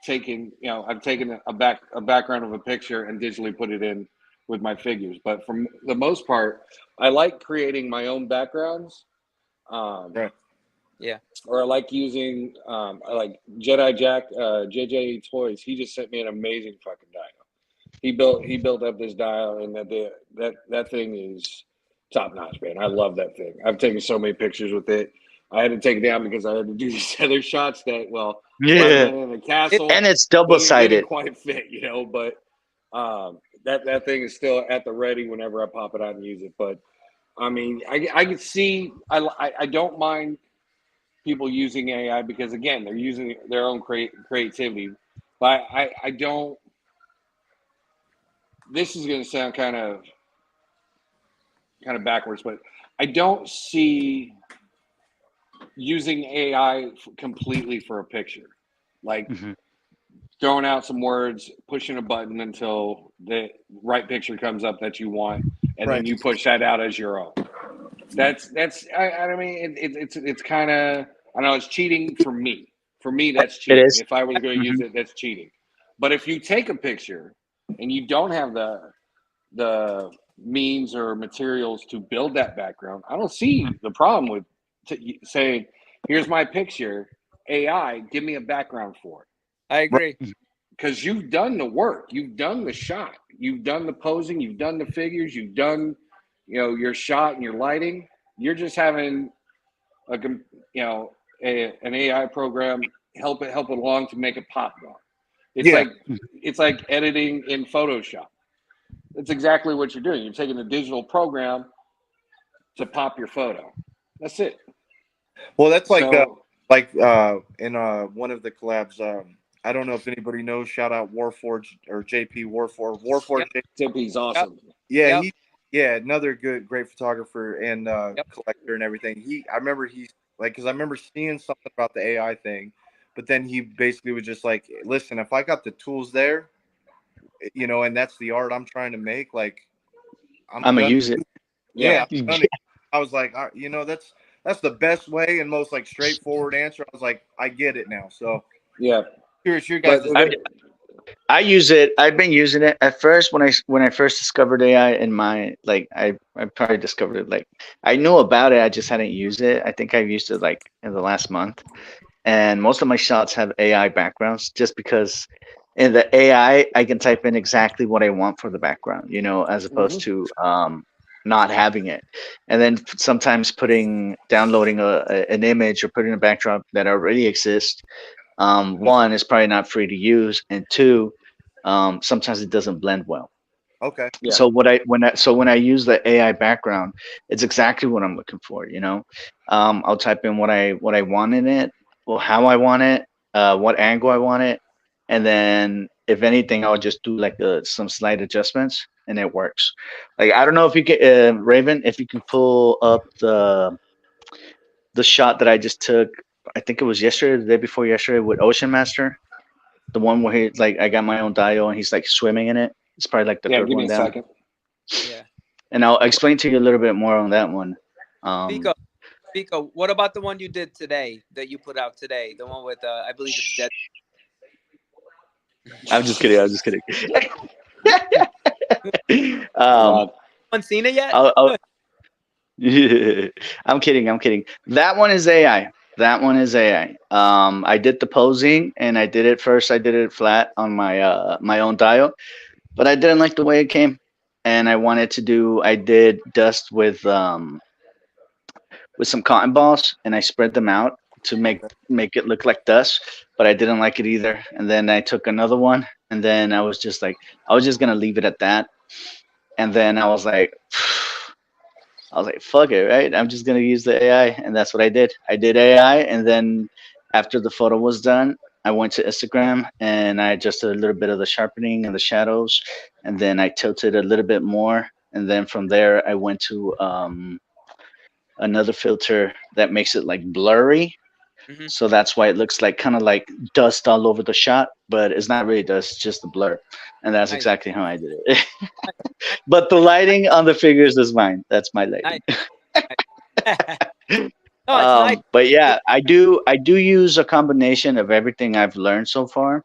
taken a background of a picture and digitally put it in with my figures. But for the most part, I like creating my own backgrounds. Right. Yeah. Or I like using, I like Jedi Jack, JJ Toys. He just sent me an amazing fucking dial. He built up this dial, and that thing is top notch, man. I love that thing. I've taken so many pictures with it. I had to take it down because I had to do these other shots that, in the castle, and it's double-sided. Didn't quite fit, but that thing is still at the ready whenever I pop it out and use it. But I mean, I can see, I don't mind people using AI because, again, they're using their own creativity. But I don't. This is going to sound kind of backwards, but I don't see using AI completely for a picture, like throwing out some words, pushing a button until the right picture comes up that you want, and then you push that out as your own. That's I mean, it's kind of, I know it's cheating for me. For me, that's cheating. If I was going to use it, that's cheating. But if you take a picture and you don't have the means or materials to build that background, I don't see the problem with saying, here's my picture, AI, give me a background for it. I agree. Because you've done the work, you've done the shot, you've done the posing, you've done the figures, you've done, your shot and your lighting. You're just having an AI program help it along to make it pop more. It's like editing in Photoshop. It's exactly what you're doing. You're taking a digital program to pop your photo. That's it. Well, that's in one of the collabs. I don't know if anybody knows. Shout out Warforge or JP Warforge. Warforge. Yep. JP's awesome. Yeah, another great photographer and collector and everything. I remember because I remember seeing something about the AI thing, but then he basically was just like, listen, if I got the tools there, and that's the art I'm trying to make, like, I'm gonna use it. Yeah. I was like, that's the best way and most like straightforward answer. I was like, I get it now. So yeah, curious, you guys. I use it. I've been using it at first when I first discovered AI in my, like, I probably discovered it, like, I knew about it, I just hadn't used it. I think I've used it like in the last month, and most of my shots have AI backgrounds just because in the AI I can type in exactly what I want for the background, as opposed to not having it, and then sometimes downloading an image or putting a backdrop that already exists. One, is probably not free to use, and two, sometimes it doesn't blend well. Okay. Yeah. So when I use the AI background, it's exactly what I'm looking for. I'll type in what I want in it, well, how I want it, what angle I want it, and then if anything, I'll just do like some slight adjustments, and it works. Like, I don't know if you can, Raven, if you can pull up the shot that I just took. I think it was yesterday, the day before yesterday, with Ocean Master. The one where he, like, I got my own dial and he's like swimming in it. It's probably like the third one down. Second. Yeah. And I'll explain to you a little bit more on that one. Pico, what about the one you did today, that you put out today? The one with, I believe it's Dead. I'm just kidding. Haven't seen it yet? I'm kidding. That one is AI. I did the posing, and I did it first. I did it flat on my my own dial, but I didn't like the way it came, and I did dust with some cotton balls, and I spread them out, to make it look like dust, but I didn't like it either. And then I took another one, and then I was just like, I was just gonna leave it at that. And then I was like, fuck it, right? I'm just gonna use the AI, and that's what I did. I did AI, and then after the photo was done, I went to Instagram and I adjusted a little bit of the sharpening and the shadows, and then I tilted a little bit more, and then from there I went to another filter that makes it like blurry. Mhm. So that's why it looks like kind of like dust all over the shot, but it's not really dust, it's just a blur. And that's Nice. exactly how I did it. But the lighting on the figures is mine. That's my lighting. No, it's nice. But yeah, I do use a combination of everything I've learned so far.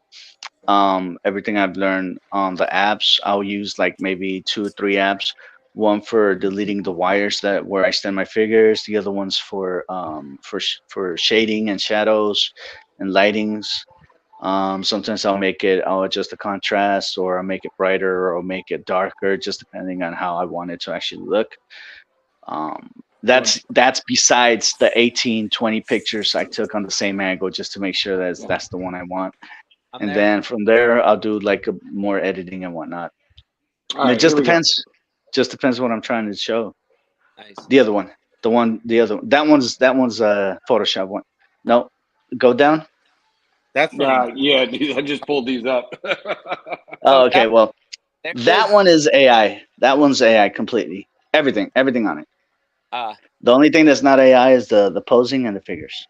Everything I've learned on the apps, I'll use like maybe 2 or 3 apps. One for deleting the wires that where I stand my figures. The other one's for shading and shadows and lightings. Sometimes I'll adjust the contrast, or I'll make it brighter, or I'll make it darker, just depending on how I want it to actually look. That's besides the 18, 20 pictures I took on the same angle, just to make sure that's the one I want. I'm And there. then from there, I'll do like more editing and whatnot. All And it right, just here we go. depends. Just depends what I'm trying to show. Nice. The other one, the other one. That one's a Photoshop one. No, go down. That's from Yeah, dude, I just pulled these up. Oh, Oh, okay. Well, there it that is. one is AI. That one's AI completely. Everything on it. The only thing that's not AI is the posing and the figures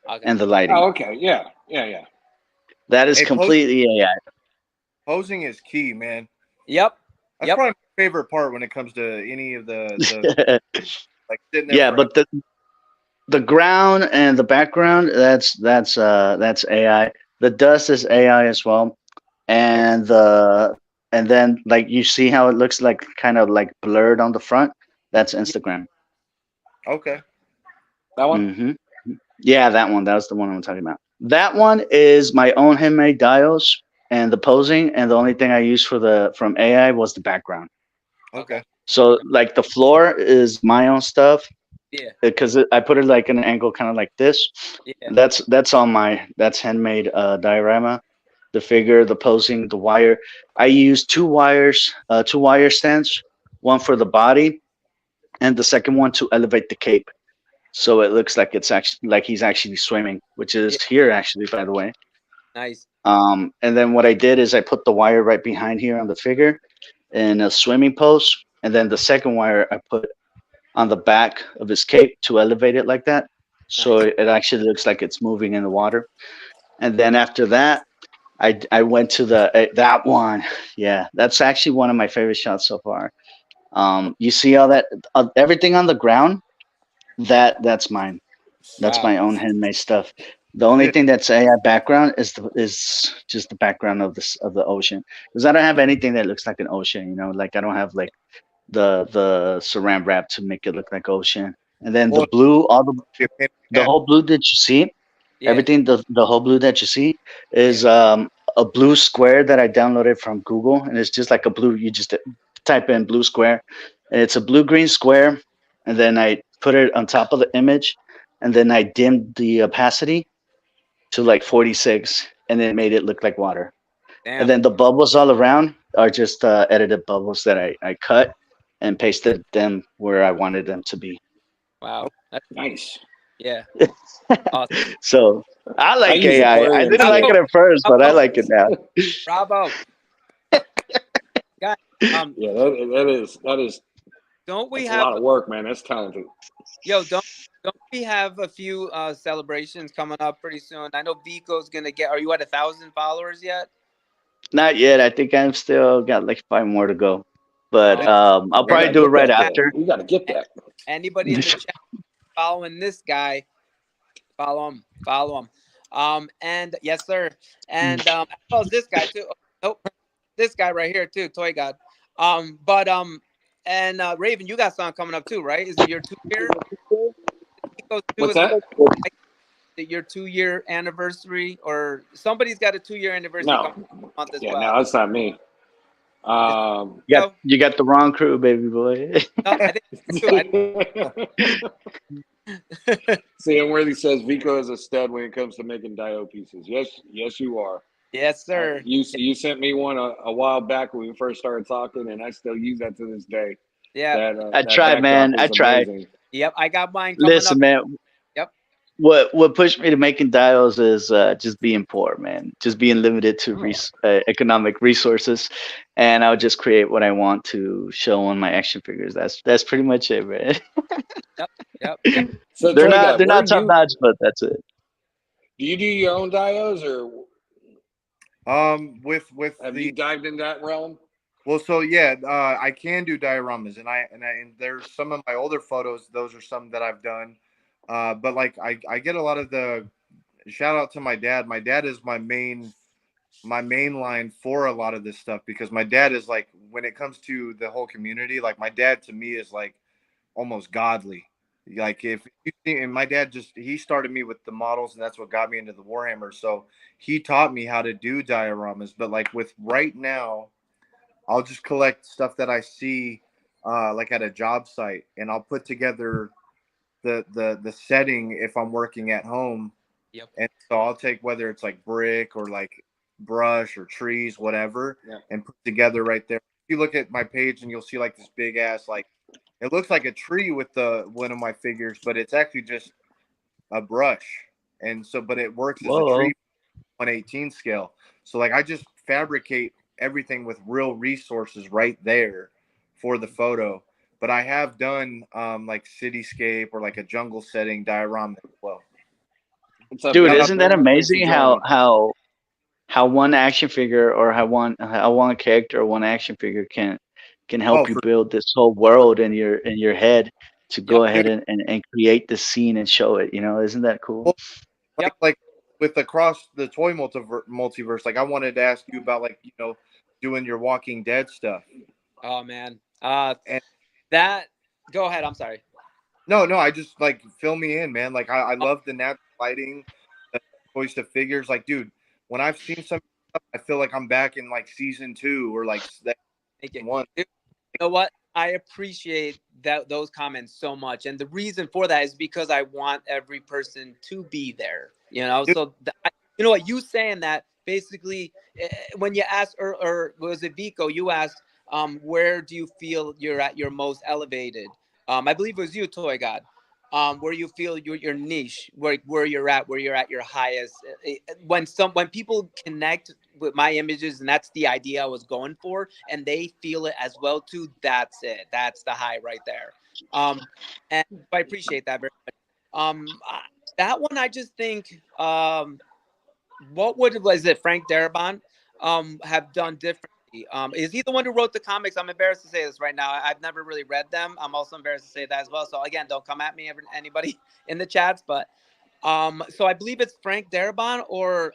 Okay. and the lighting. Oh, okay. Yeah. That is Hey, completely AI. posing is key, man. Yep. That's probably my favorite part when it comes to any of the like sitting there. Yeah, but the ground and the background, that's AI. The dust is AI as well. And then like you see how it looks like kind of like blurred on the front. That's Instagram. Okay. That one? Yeah, that one. That was the one I'm talking about. That one is my own handmade dials and the posing, and the only thing I used from AI was the background. Okay. So like the floor is my own stuff. Yeah. Because I put it like an angle kind of like this. Yeah. That's handmade diorama. The figure, the posing, the wire. I use 2 wire stands, one for the body, and the second one to elevate the cape, so it looks like it's actually like he's actually swimming, which is here actually, by the way. Nice. And then what I did is I put the wire right behind here on the figure in a swimming pose, and then the second wire I put on the back of his cape to elevate it like that, so Nice. it actually looks like it's moving in the water. And then after that, I went to that one. Yeah, that's actually one of my favorite shots so far. You see all that everything on the ground? That's mine. That's Wow. my own handmade stuff. The only thing that's AI background is just the background of the ocean, because I don't have anything that looks like an ocean. Like I don't have like the saran wrap to make it look like ocean. And then the blue, the whole blue that you see, Yeah. everything, the whole blue that you see is a blue square that I downloaded from Google, and it's just like a blue. You just type in blue square, and it's a blue green square, and then I put it on top of the image, and then I dimmed the opacity to like 46, and it made it look like water. Damn. And then the bubbles all around are just edited bubbles that I cut and pasted them where I wanted them to be. Wow. That's Nice. Yeah. Awesome. So I like use AI. I aquarium didn't like too. it at first, but I like it now. Bravo. Guys, Yeah, that is. don't we That's a have lot of work, man. That's talented. don't we have a few celebrations coming up pretty soon? I know Vico's gonna get. Are you at 1,000 followers yet? Not yet. I think I'm still got like 5 more to go, but I'll We probably gotta do it get right that, after. We got to get that. Anybody in the chat following this guy? Follow him. Follow him. And yes, sir. And as well as this guy too. Nope. This guy right here too, Toy God. But and Raven, you got something coming up too, right? Is it your 2-year? What's that? Your 2-year anniversary, or somebody's got a 2-year anniversary coming month as Yeah, well. no, that's not me. You got the wrong crew, baby boy. No, I think See, and Worthy says Vico is a stud when it comes to making dio pieces. Yes, you are. Yes, sir. You sent me one a while back when we first started talking, and I still use that to this day. Yeah. I That tried, backdrop man. I is tried. amazing. Yep. I got mine coming Listen, up. man. Yep. What pushed me to making dials is just being poor, man. Just being limited to economic resources, and I'll just create what I want to show on my action figures. That's pretty much it, man. Yep. Yep. So, they're Toy not God, they're where are not top you? notch, but that's it. Do you do your own dios, or With have the you dived in that realm? well, so yeah, I can do dioramas, and there's some of my older photos. Those are some that I've done, but like I get a lot of the shout out to my dad. My dad is my main line for a lot of this stuff because my dad is like when it comes to the whole community, like my dad to me is like almost godly. Like if you see, and my dad just he started me with the models, and that's what got me into the Warhammer. So he taught me how to do dioramas. But like with right now, I'll just collect stuff that I see, like at a job site, and I'll put together the setting if I'm working at home. Yep. And so I'll take whether it's like brick or like brush or trees, whatever, Yeah. and put together right there. If you look at my page and you'll see like this big ass like it looks like a tree with the one of my figures, but it's actually just a brush. And so but it works as a Whoa. tree 118 scale. So like I just fabricate everything with real resources right there for the photo. But I have done like cityscape or like a jungle setting diorama as well. What's up, Dude, Shout Dave? out isn't that Boomer? Thanks for amazing joining. how one action figure or how one character or one action figure can oh help you for build this whole world in your head to Yep. go ahead and create the scene and show it, isn't that cool? well, Yep. like with across the toy multiverse, like I wanted to ask you about like doing your Walking Dead stuff. Oh man. And That. Go ahead. I'm sorry. no, I just like fill me in, man. Like I love the natural lighting, the choice of figures. Like, dude, when I've seen some stuff, I feel like I'm back in like season 2 or like Thank you. one. You know what? I appreciate those comments so much, and the reason for that is because I want every person to be there. Dude, So you know what you saying that basically when you asked or was it Vico? You asked where do you feel you're at your most elevated? I believe it was you, Toy God. Where you feel your niche, where you're at your highest. When people connect with my images, and that's the idea I was going for, and they feel it as well too. That's it. That's the high right there. And I appreciate that very much. That one I just think what would was it Frank Darabont have done differently? Is he the one who wrote the comics? I'm embarrassed to say this right now. I've never really read them. I'm also embarrassed to say that as well. So again, don't come at me, anybody in the chats. But so I believe it's Frank Darabont or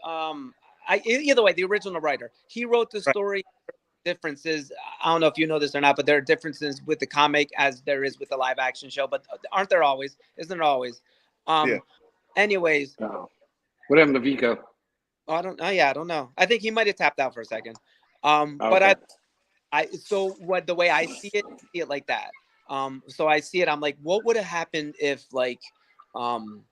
either way, the original writer. He wrote the right? story. Differences. I don't know if you know this or not, but there are differences with the comic as there is with the live action show. But aren't there always? Isn't it always? Yeah. Um. Anyways, Oh. What happened to Vico? oh, I don't. Oh, yeah, I don't know. I think he might have tapped out for a second. But Okay. so what the way I see it like that. So I see it. I'm like, what would have happened if like, um,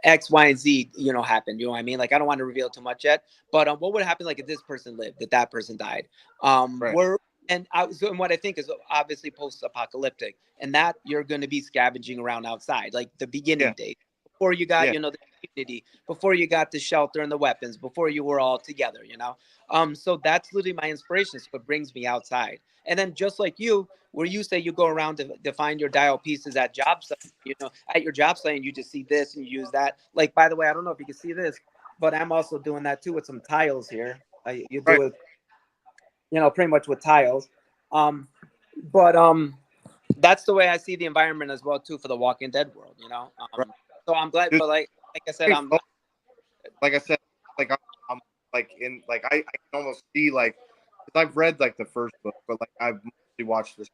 X, Y, and Z, happened. You know what I mean? Like, I don't want to reveal too much yet. But what would happen like if this person lived, if that person died? Right. We're and what I think is obviously post-apocalyptic, and that you're going to be scavenging around outside, like the beginning Yeah. days before you got Yeah. the community, before you got the shelter and the weapons, before you were all together. So that's literally my inspiration. So it brings me outside. And then just like you, where you say you go around to find your dial pieces at job site, at your job site, and you just see this and you use that. Like, by the way, I don't know if you can see this, but I'm also doing that too with some tiles here. You Right. do it, pretty much with tiles. But that's the way I see the environment as well too for the Walking Dead world. Right. So I'm glad, Dude, but like I said, great I'm photo. Like I said, like I'm like in like I can almost see like because I've read like the first book, but like I've mostly watched this.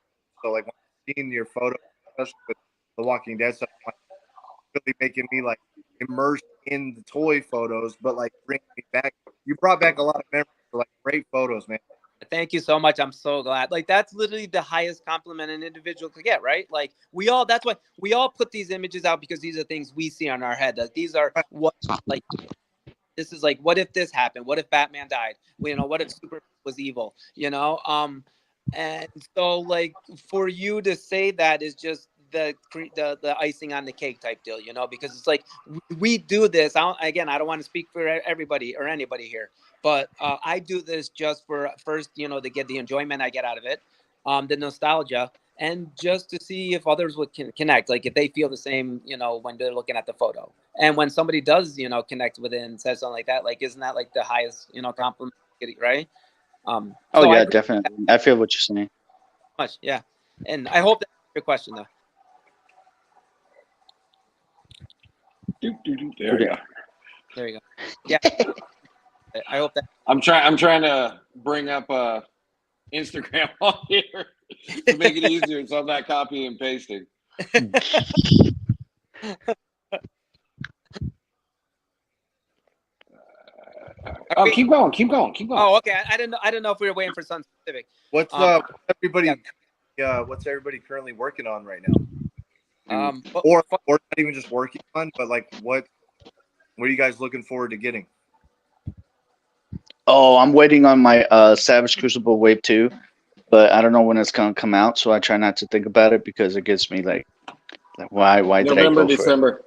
So like when I'm seeing your photo, especially with the Walking Dead stuff, like really making me like immersed in the toy photos, but like bringing me back. You brought back a lot of memories for like great photos, man. Thank you so much. I'm so glad. Like that's literally the highest compliment an individual could get, right? Like that's why we all put these images out because these are things we see on our head. Like these are what like this is like what if this happened? What if Batman died? What if Superman was evil? And so like for you to say that is just the icing on the cake type deal, because it's like we do this. I don't want to speak for everybody or anybody here, but I do this just for first, to get the enjoyment I get out of it, the nostalgia, and just to see if others would connect, like if they feel the same, when they're looking at the photo. And when somebody does, connect with it and says something like that, like isn't that like the highest, compliment, right? Oh so yeah, definitely. I feel what you're saying. Much, yeah, and I hope that's your question though. There you go. There you go. Yeah, I hope that. I'm trying to bring up Instagram on here to make it easier, so I'm not copying and pasting. Keep going. Oh, okay. I didn't know if we were waiting for something specific. What's everybody currently working on right now? Or not even just working on, but like what are you guys looking forward to getting? Oh, I'm waiting on my Savage Crucible Wave 2, but I don't know when it's gonna come out, so I try not to think about it because it gets me like why did I go December. For it?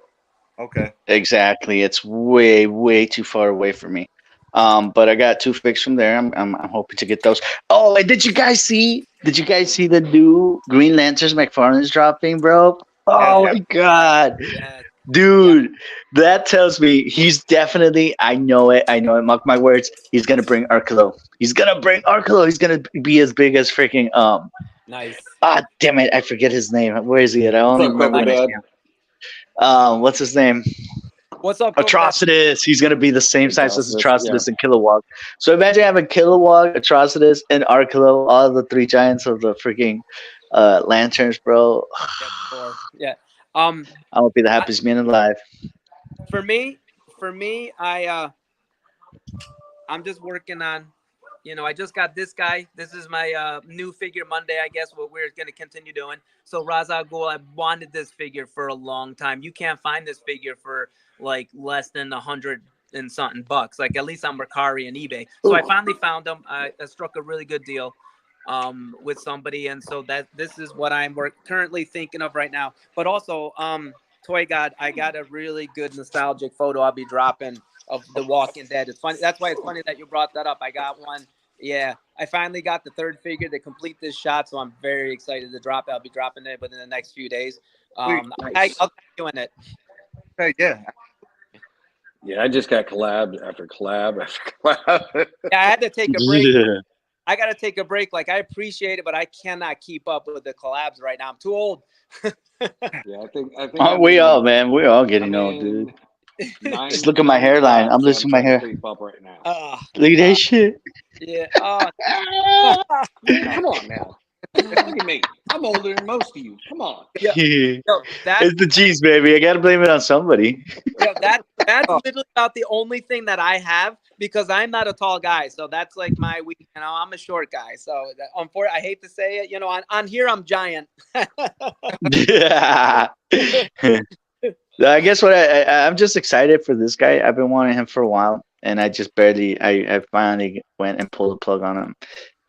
Okay. Exactly. It's way too far away for me. But I got 2 fixed from there. I'm hoping to get those. Oh, and did you guys see the new Green Lanterns McFarlane's dropping, bro? Oh my god. Yeah. Dude, that tells me he's definitely, I know it, mark my words, he's gonna bring Arkelo. He's gonna be as big as freaking Nice. Damn it, I forget his name. Where is he at? I only remember when I see him. What's his name? What's up, Atrocitus? He's gonna be the same size as Atrocitus and Kilowog. So imagine having Kilowog, Atrocitus, and Arkelo, all the 3 giants of the freaking lanterns, bro. Yeah. I'm gonna be the happiest man alive. For me, I'm just working on, I just got this guy. This is my new figure Monday, I guess, what we're going to continue doing. So Ra's al Ghul, I wanted this figure for a long time. You can't find this figure for like less than 100 and something bucks, like at least on Mercari and eBay. So I finally found him. I struck a really good deal with somebody, and so this is what I'm currently thinking of right now. But also, Toy God, I got a really good nostalgic photo I'll be dropping of The Walking Dead. It's funny. That's why it's funny that you brought that up. I got one. Yeah, I finally got the 3rd figure to complete this shot, so I'm very excited to drop it. I'll be dropping it within the next few days. Nice. I'll keep doing it. Okay, yeah. Yeah, I just got collab after collab after collab. Yeah, I had to take a break. Yeah. I got to take a break. Like, I appreciate it, but I cannot keep up with the collabs right now. I'm too old. Yeah, I think. Aren't we all, man? We're all getting old, dude. Just look at my hairline. I'm losing my hair. Keep up right now. Look at that shit. Yeah. Come on now. Look at me. I'm older than most of you. Come on. Yeah. Yo, it's the G's, baby. I gotta blame it on somebody. Yo, that's literally about the only thing that I have, because I'm not a tall guy. So that's like my weak. I'm a short guy. So I hate to say it. On here I'm giant. Yeah. I guess I'm just excited for this guy. I've been wanting him for a while, and I just I finally went and pulled the plug on him.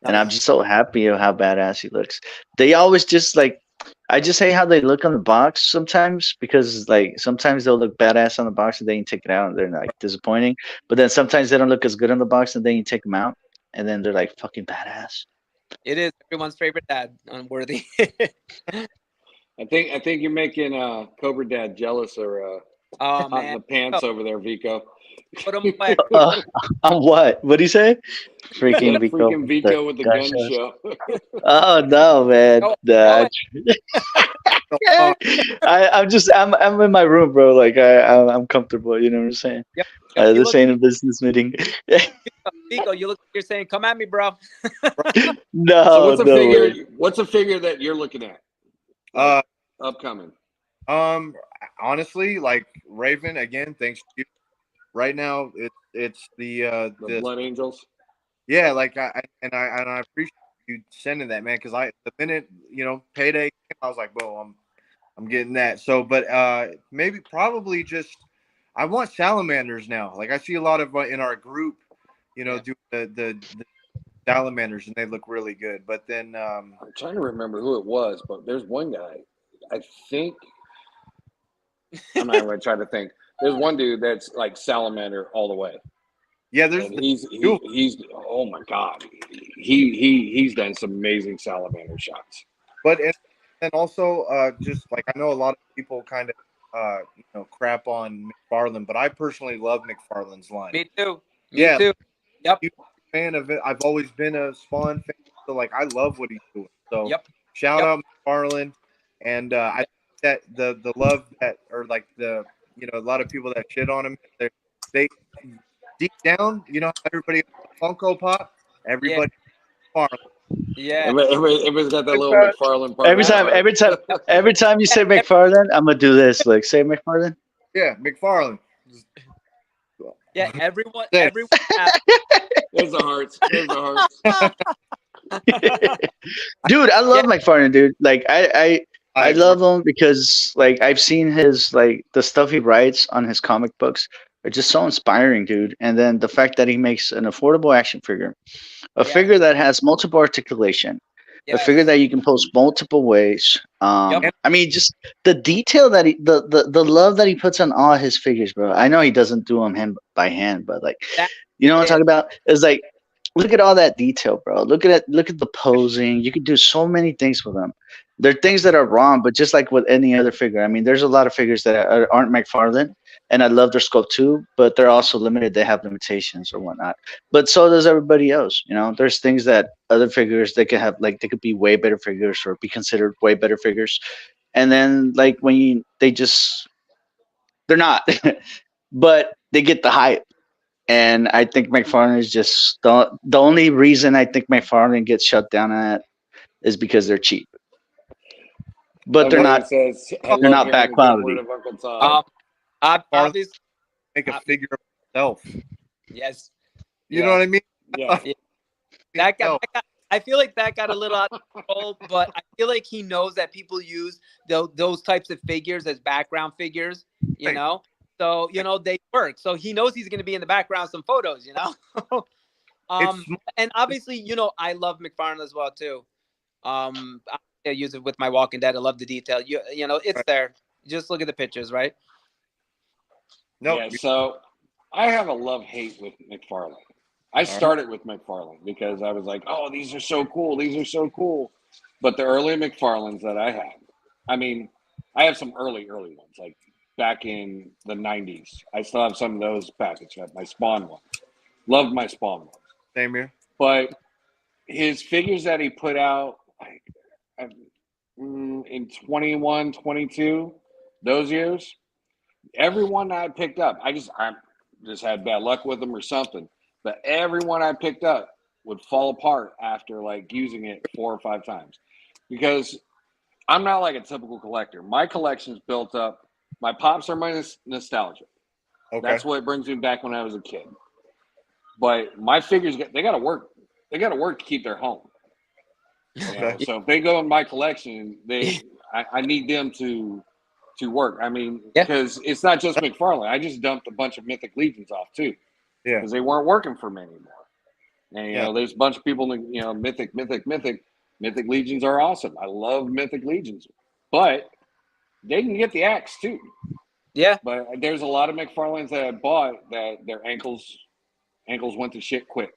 And I'm just so happy of how badass he looks. They always just I just hate how they look on the box sometimes, because like sometimes they'll look badass on the box and then you take it out and they're like disappointing. But then sometimes they don't look as good on the box and then you take them out and then they're like fucking badass. It is everyone's favorite dad, Unworthy. I think you're making Cobra Dad jealous or hot in the pants over there, Vico. On what? What'd he say? Freaking Vico with the gun show. Oh no, man! I'm in my room, bro. Like I'm comfortable. You know what I'm saying? Yep. This ain't a business meeting. Vico, you're saying, "Come at me, bro." No. So what's a figure that you're looking at? Upcoming. Honestly, like Raven again. Thanks to you. Right now, it's the Blood Angels. Yeah, like I appreciate you sending that, man. Because the minute payday came, I was like, "Whoa, I'm getting that." So, but maybe probably just I want salamanders now. Like I see a lot of in our group, do the salamanders, and they look really good. But then I'm trying to remember who it was, but there's one guy. I think I'm not even trying to think. There's one dude that's like salamander all the way. Yeah, there's and he's oh my god, he's done some amazing salamander shots. But and also just like I know a lot of people kind of crap on McFarlane, but I personally love McFarlane's line. Me too. Me too. Yep. Fan of it. I've always been a Spawn fan, so like I love what he's doing. So shout out McFarlane, and I think that the love that or like the a lot of people that shit on him, they deep down, everybody Funko Pop, everybody McFarlane. Yeah. Everybody's got that little McFarlane part. Every time you say McFarlane, I'm gonna do this. Like, say McFarlane. Yeah, McFarlane. Yeah, everyone. There's the hearts. There's the hearts. Dude, I love McFarlane, dude. Like, I love him because like I've seen his like the stuff he writes on his comic books are just so inspiring, dude. And then the fact that he makes an affordable action figure, a figure that has multiple articulation, a figure that you can post multiple ways. I mean, just the detail that the love that he puts on all his figures, bro. I know he doesn't do them hand by hand, but like, you know what I'm talking about? It's like, look at all that detail, bro. Look at the posing. You could do so many things with them. There are things that are wrong, but just like with any other figure, I mean, there's a lot of figures that aren't McFarlane, and I love their sculpt too, but they're also limited. They have limitations or whatnot. But so does everybody else. There's things that other figures they could have, like they could be way better figures or be considered way better figures, and then like when they're not, but they get the hype. And I think McFarlane is just the only reason I think McFarlane gets shut down at is because they're cheap. But they're not. They're not bad quality. Obviously, make a figure of himself. Yes. You know what I mean? Yeah. That I feel like that got a little out of control, but I feel like he knows that people use those types of figures as background figures. So, they work. So he knows he's going to be in the background some photos, and obviously, I love McFarlane as well, too. I use it with my Walking Dead. I love the detail. It's there. Just look at the pictures, right? No. Yeah, so I have a love-hate with McFarlane. I started with McFarlane because I was like, oh, these are so cool. These are so cool. But the early McFarlanes that I had, I mean, I have some early ones, like back in the 90s. I still have some of those packaged. My Spawn ones. Loved my Spawn ones. Same here. But his figures that he put out in 21, 22, those years, everyone I picked up, I just had bad luck with them or something. But everyone I picked up would fall apart after like using it 4 or 5 times. Because I'm not like a typical collector. My collection's built up. My pops are my nostalgia. Okay. That's what brings me back when I was a kid. But my figures, they got to work. They got to work to keep their home. Okay. So if they go in my collection, I need them to work. I mean, because it's not just McFarlane. I just dumped a bunch of Mythic Legions off too. Yeah. Because they weren't working for me anymore. And there's a bunch of people, Mythic Legions are awesome. I love Mythic Legions, but they can get the axe too. Yeah. But there's a lot of McFarlanes that I bought that their ankles went to shit quick.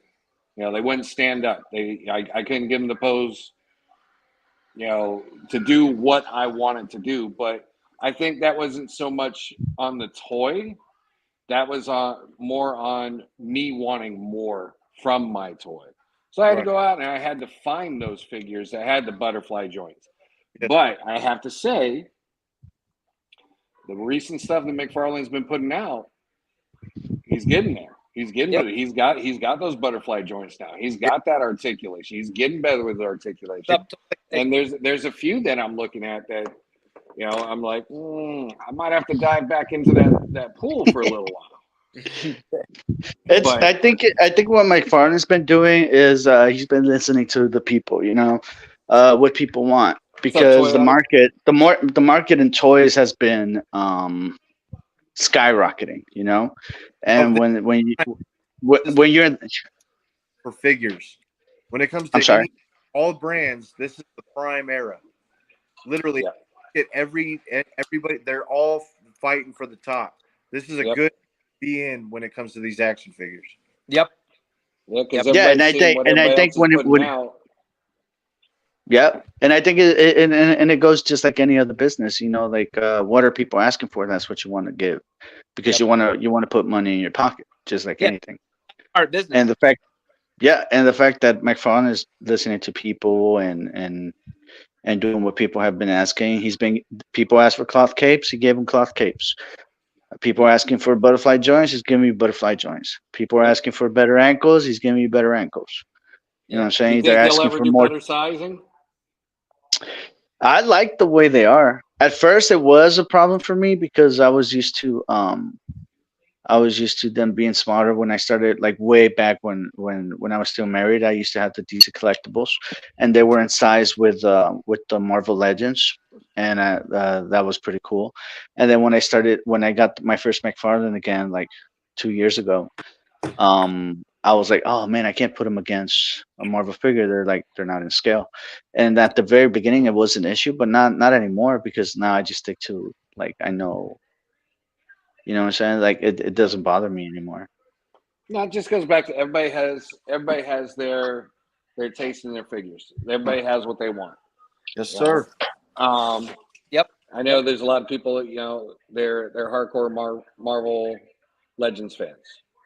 They wouldn't stand up. I couldn't give them the pose, to do what I wanted to do. But I think that wasn't so much on the toy. That was more on me wanting more from my toy. So I had to go out and I had to find those figures that had the butterfly joints. But I have to say, the recent stuff that McFarlane's been putting out, he's getting there. He's getting to it. He's got those butterfly joints now. He's got that articulation. He's getting better with the articulation. And there's a few that I'm looking at that, I'm like, I might have to dive back into that pool for a little while. It's. But I think what McFarlane's been doing is he's been listening to the people. You know, what people want what's up, because Toy? the market in toys has been skyrocketing. You know, Of and the when you're in, for figures. When it comes I'm to sorry. all brands, this is the prime era. Literally, Yeah. everybody, they're all fighting for the top. This is a Yep. good be in when it comes to these action figures. Yep. Yeah, because Yep. Yeah, everybody's seeing what and I everybody think else is putting when out. yeah, and I think and it goes just like any other business. You know, like what are people asking for? That's what you want to give because Yep. you want to put money in your pocket, just like Yeah. anything. Hard business. And the fact, yeah, and the fact that McFarlane is listening to people and doing what people have been asking. People asked for cloth capes, he gave them cloth capes. People are asking for butterfly joints, he's giving you butterfly joints. People are asking for better ankles, he's giving you better ankles. You know what I'm Do you saying? They're think he'll asking ever for do more. better sizing? I like the way they are. At first, it was a problem for me because I was used to them being smaller when I started, like way back when I was still married. I used to have the DC collectibles, and they were in size with the Marvel Legends, and that was pretty cool. And then when I got my first McFarlane again, like 2 years ago, I was like, oh man, I can't put them against a Marvel figure. They're not in scale. And at the very beginning, it was an issue, but not anymore because now I just stick to like I know, you know what I'm saying? Like it doesn't bother me anymore. No, it just goes back to everybody has their taste in their figures. Everybody has what they want. Yes, You know? sir. Yep. I know there's a lot of people, they're hardcore Marvel Legends fans.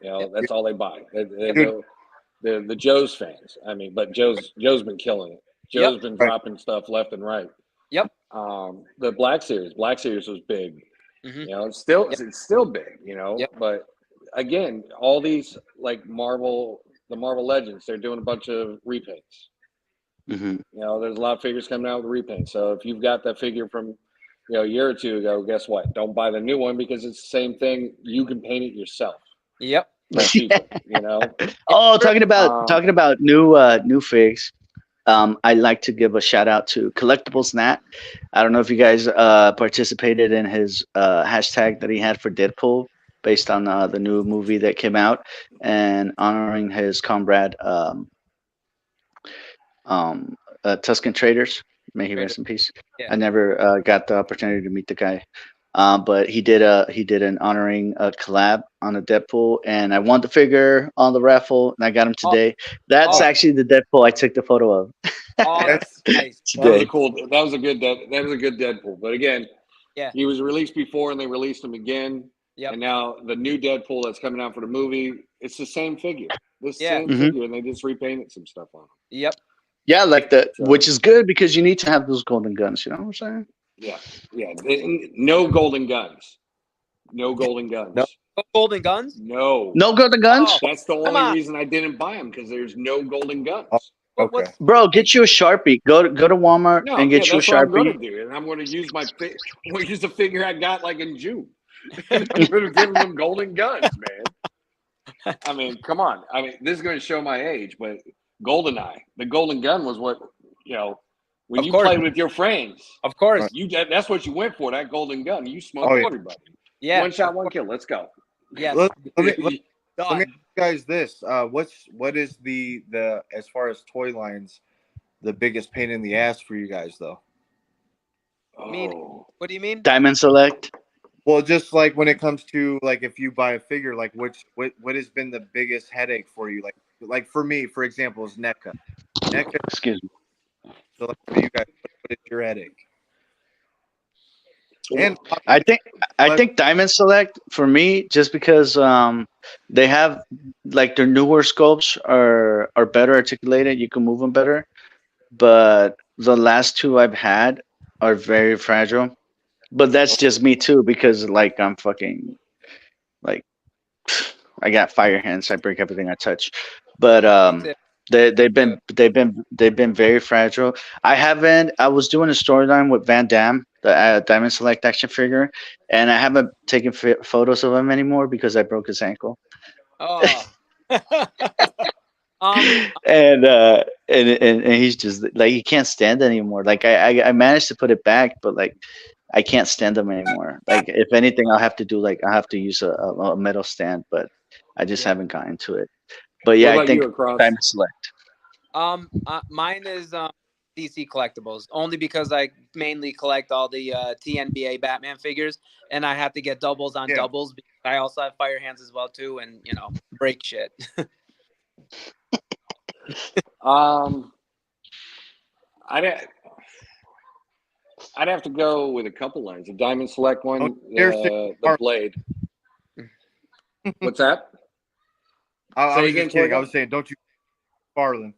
Yep. That's all they buy. They Dude, go the Joe's fans. I mean, but Joe's been killing it. Yep. Joe's been Right. dropping stuff left and right. Yep. The Black Series was big. Mhm. It's still big. Yep. But again, all these like the Marvel Legends, they're doing a bunch of repaints. Hmm. There's a lot of figures coming out with repaint. So if you've got that figure from a year or two ago, guess what? Don't buy the new one because it's the same thing. You can paint it yourself Yep. for cheaper. Oh, Um, talking about new figs. I'd like to give a shout out to Collectibles Nat. I don't know if you guys participated in his hashtag that he had for Deadpool based on the new movie that came out and honoring his comrade Tuscan Traders. May he rest in peace. Yeah. I never got the opportunity to meet the guy, but he did an honoring collab on a Deadpool, and I won the figure on the raffle, and I got him today. That's Oh. actually the Deadpool I took the photo of. Oh, that's nice. Today. that was a good Deadpool. But again, Yeah. he was released before, and they released him again. Yep. And now the new Deadpool that's coming out for the movie, it's the same figure, Yeah. figure, and they just repainted some stuff on it. Yep. Yeah, like that, So- which is good because you need to have those golden guns. You know what I'm saying? Yeah. No golden guns. No golden guns. No. Golden guns. No. No golden guns, Oh. That's the Come only on. reason I didn't buy them because there's no golden guns. Oh, What- Okay. what's- bro. Get you a Sharpie. Go to Walmart No, and get you a that's what I'm going to Sharpie. do, and I'm going to use I'm going to use the figure I got like in June. I'm going to give them golden guns, man. I mean, come on. I mean, this is going to show my age, but GoldenEye, the golden gun was what when Of you course. played with your friends. Of course. That's what you went for, that golden gun. You smoked Oh, yeah. everybody. Yeah. One shot, one kill. Let's go. Yes. Let me Done. ask you guys this: what is the as far as toy lines, the biggest pain in the ass for you guys though? Oh. What do you mean? Diamond Select. Well, just like when it comes to like if you buy a figure, like what has been the biggest headache for you? Like for me, for example, is NECA. NECA. Excuse me. So like for you guys, what is your headache? And I think Diamond Select for me, just because they have like their newer scopes are better articulated. You can move them better, but the last two I've had are very fragile. But that's just me too, because like I'm fucking like I got fire hands. I break everything I touch. But they've been very fragile. I was doing a storyline with Van Damme the Diamond Select action figure, and I haven't taken photos of him anymore because I broke his ankle. Oh. And he's just like he can't stand anymore. Like I managed to put it back, but like I can't stand him anymore. Like if anything, I'll have to do like I have to use a metal stand, but I just haven't gotten to it. But yeah, What I about think you, Across? Diamond Select. Mine is DC collectibles, only because I mainly collect all the TNBA Batman figures, and I have to get doubles on doubles because I also have fire hands as well too, and break shit. I'd have to go with a couple lines. The Diamond Select one, the Blade. What's that? I was just kidding. I was saying, don't you, Farland?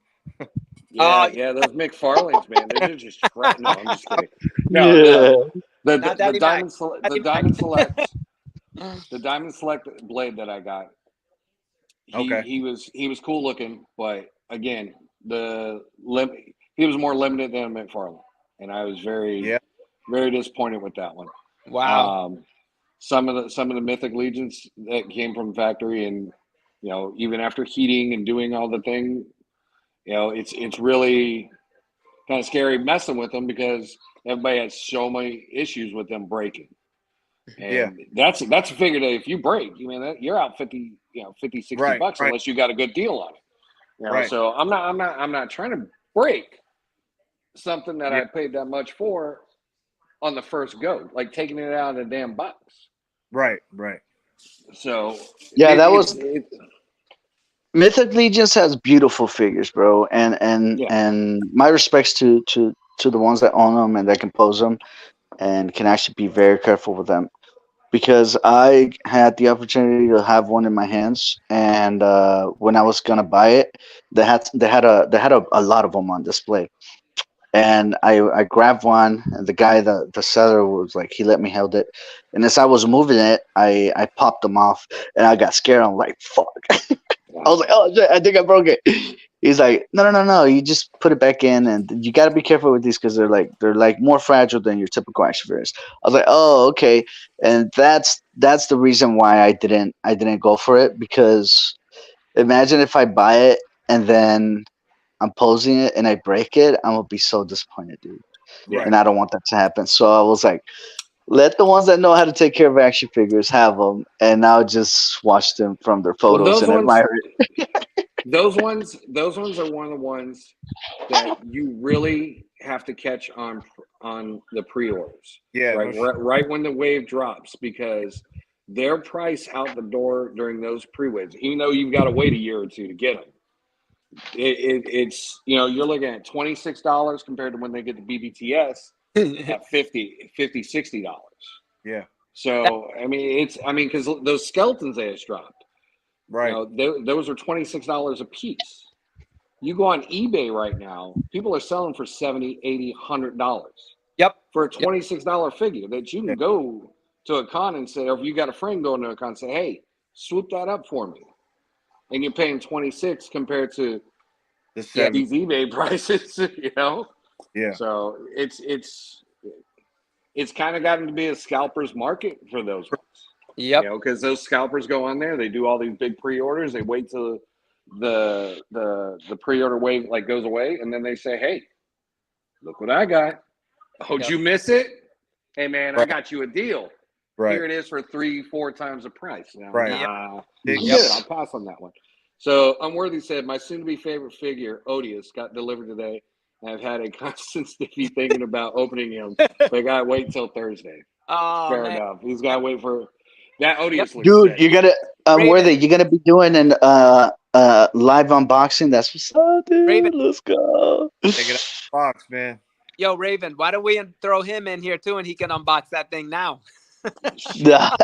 Yeah, those McFarlanes, man, they're just trash. No, I'm just kidding. No, the Diamond Select, the Diamond Select Blade that I got. He was cool looking, but again, he was more limited than McFarlane, and I was very disappointed with that one. Wow. Some of the Mythic Legions that came from factory, and even after heating and doing all the thing, it's really kind of scary messing with them because everybody has so many issues with them breaking. And that's a figure that if you break, you're out 50, 60 bucks unless you got a good deal on it. So I'm not trying to break something that I paid that much for on the first go, like taking it out of the damn box. Right. So that was Mythic Legions has beautiful figures, bro, and my respects to the ones that own them and that can pose them and can actually be very careful with them, because I had the opportunity to have one in my hands, and when I was gonna buy it, they had a lot of them on display. And I grabbed one, and the seller was like, he let me hold it, and as I was moving it, I popped them off, and I got scared. I'm like, fuck. I was like, oh shit, I think I broke it. He's like, no, you just put it back in, and you got to be careful with these because they're like more fragile than your typical action figures. I was like, oh, okay, and that's the reason why I didn't go for it, because imagine if I buy it and then I'm posing it and I break it, I'm gonna be so disappointed, dude. And I don't want that to happen. So I was like, let the ones that know how to take care of action figures have them, and I'll just watch them from their photos and admire it. Those ones are one of the ones that you really have to catch on the pre-orders. Right when the wave drops, because their price out the door during those pre-waves, even though you've got to wait a year or two to get them. It's you're looking at $26 compared to when they get the BBTS at $50, $60. Yeah. So because those skeletons they just dropped, those are $26 a piece. You go on eBay right now, people are selling for $70, $80, $100. Yep. For a $26 figure that you can go to a con and say, or if you got a friend going to a con and say, hey, swoop that up for me. And you're paying 26 compared to these eBay prices, Yeah. So it's kind of gotten to be a scalper's market for those ones. Yep. Because those scalpers go on there, they do all these big pre-orders, they wait till the pre-order wave goes away, and then they say, hey, look what I got. Oh, did you miss it? Hey man, I got you a deal. Here it is for 3-4 times the price. I'll pass on that one. So Unworthy said, my soon-to-be favorite figure, Odious, got delivered today. I've had a constant sticky thinking about opening him, but I gotta wait till Thursday. Fair enough. He's gotta wait for that. Odious looks dude sick. You gotta Unworthy, you're gonna be doing an live unboxing. That's what's up, dude. Raven. Let's go. Take it out of the box, man. Yo, Raven, why don't we throw him in here too, and he can unbox that thing now? He's got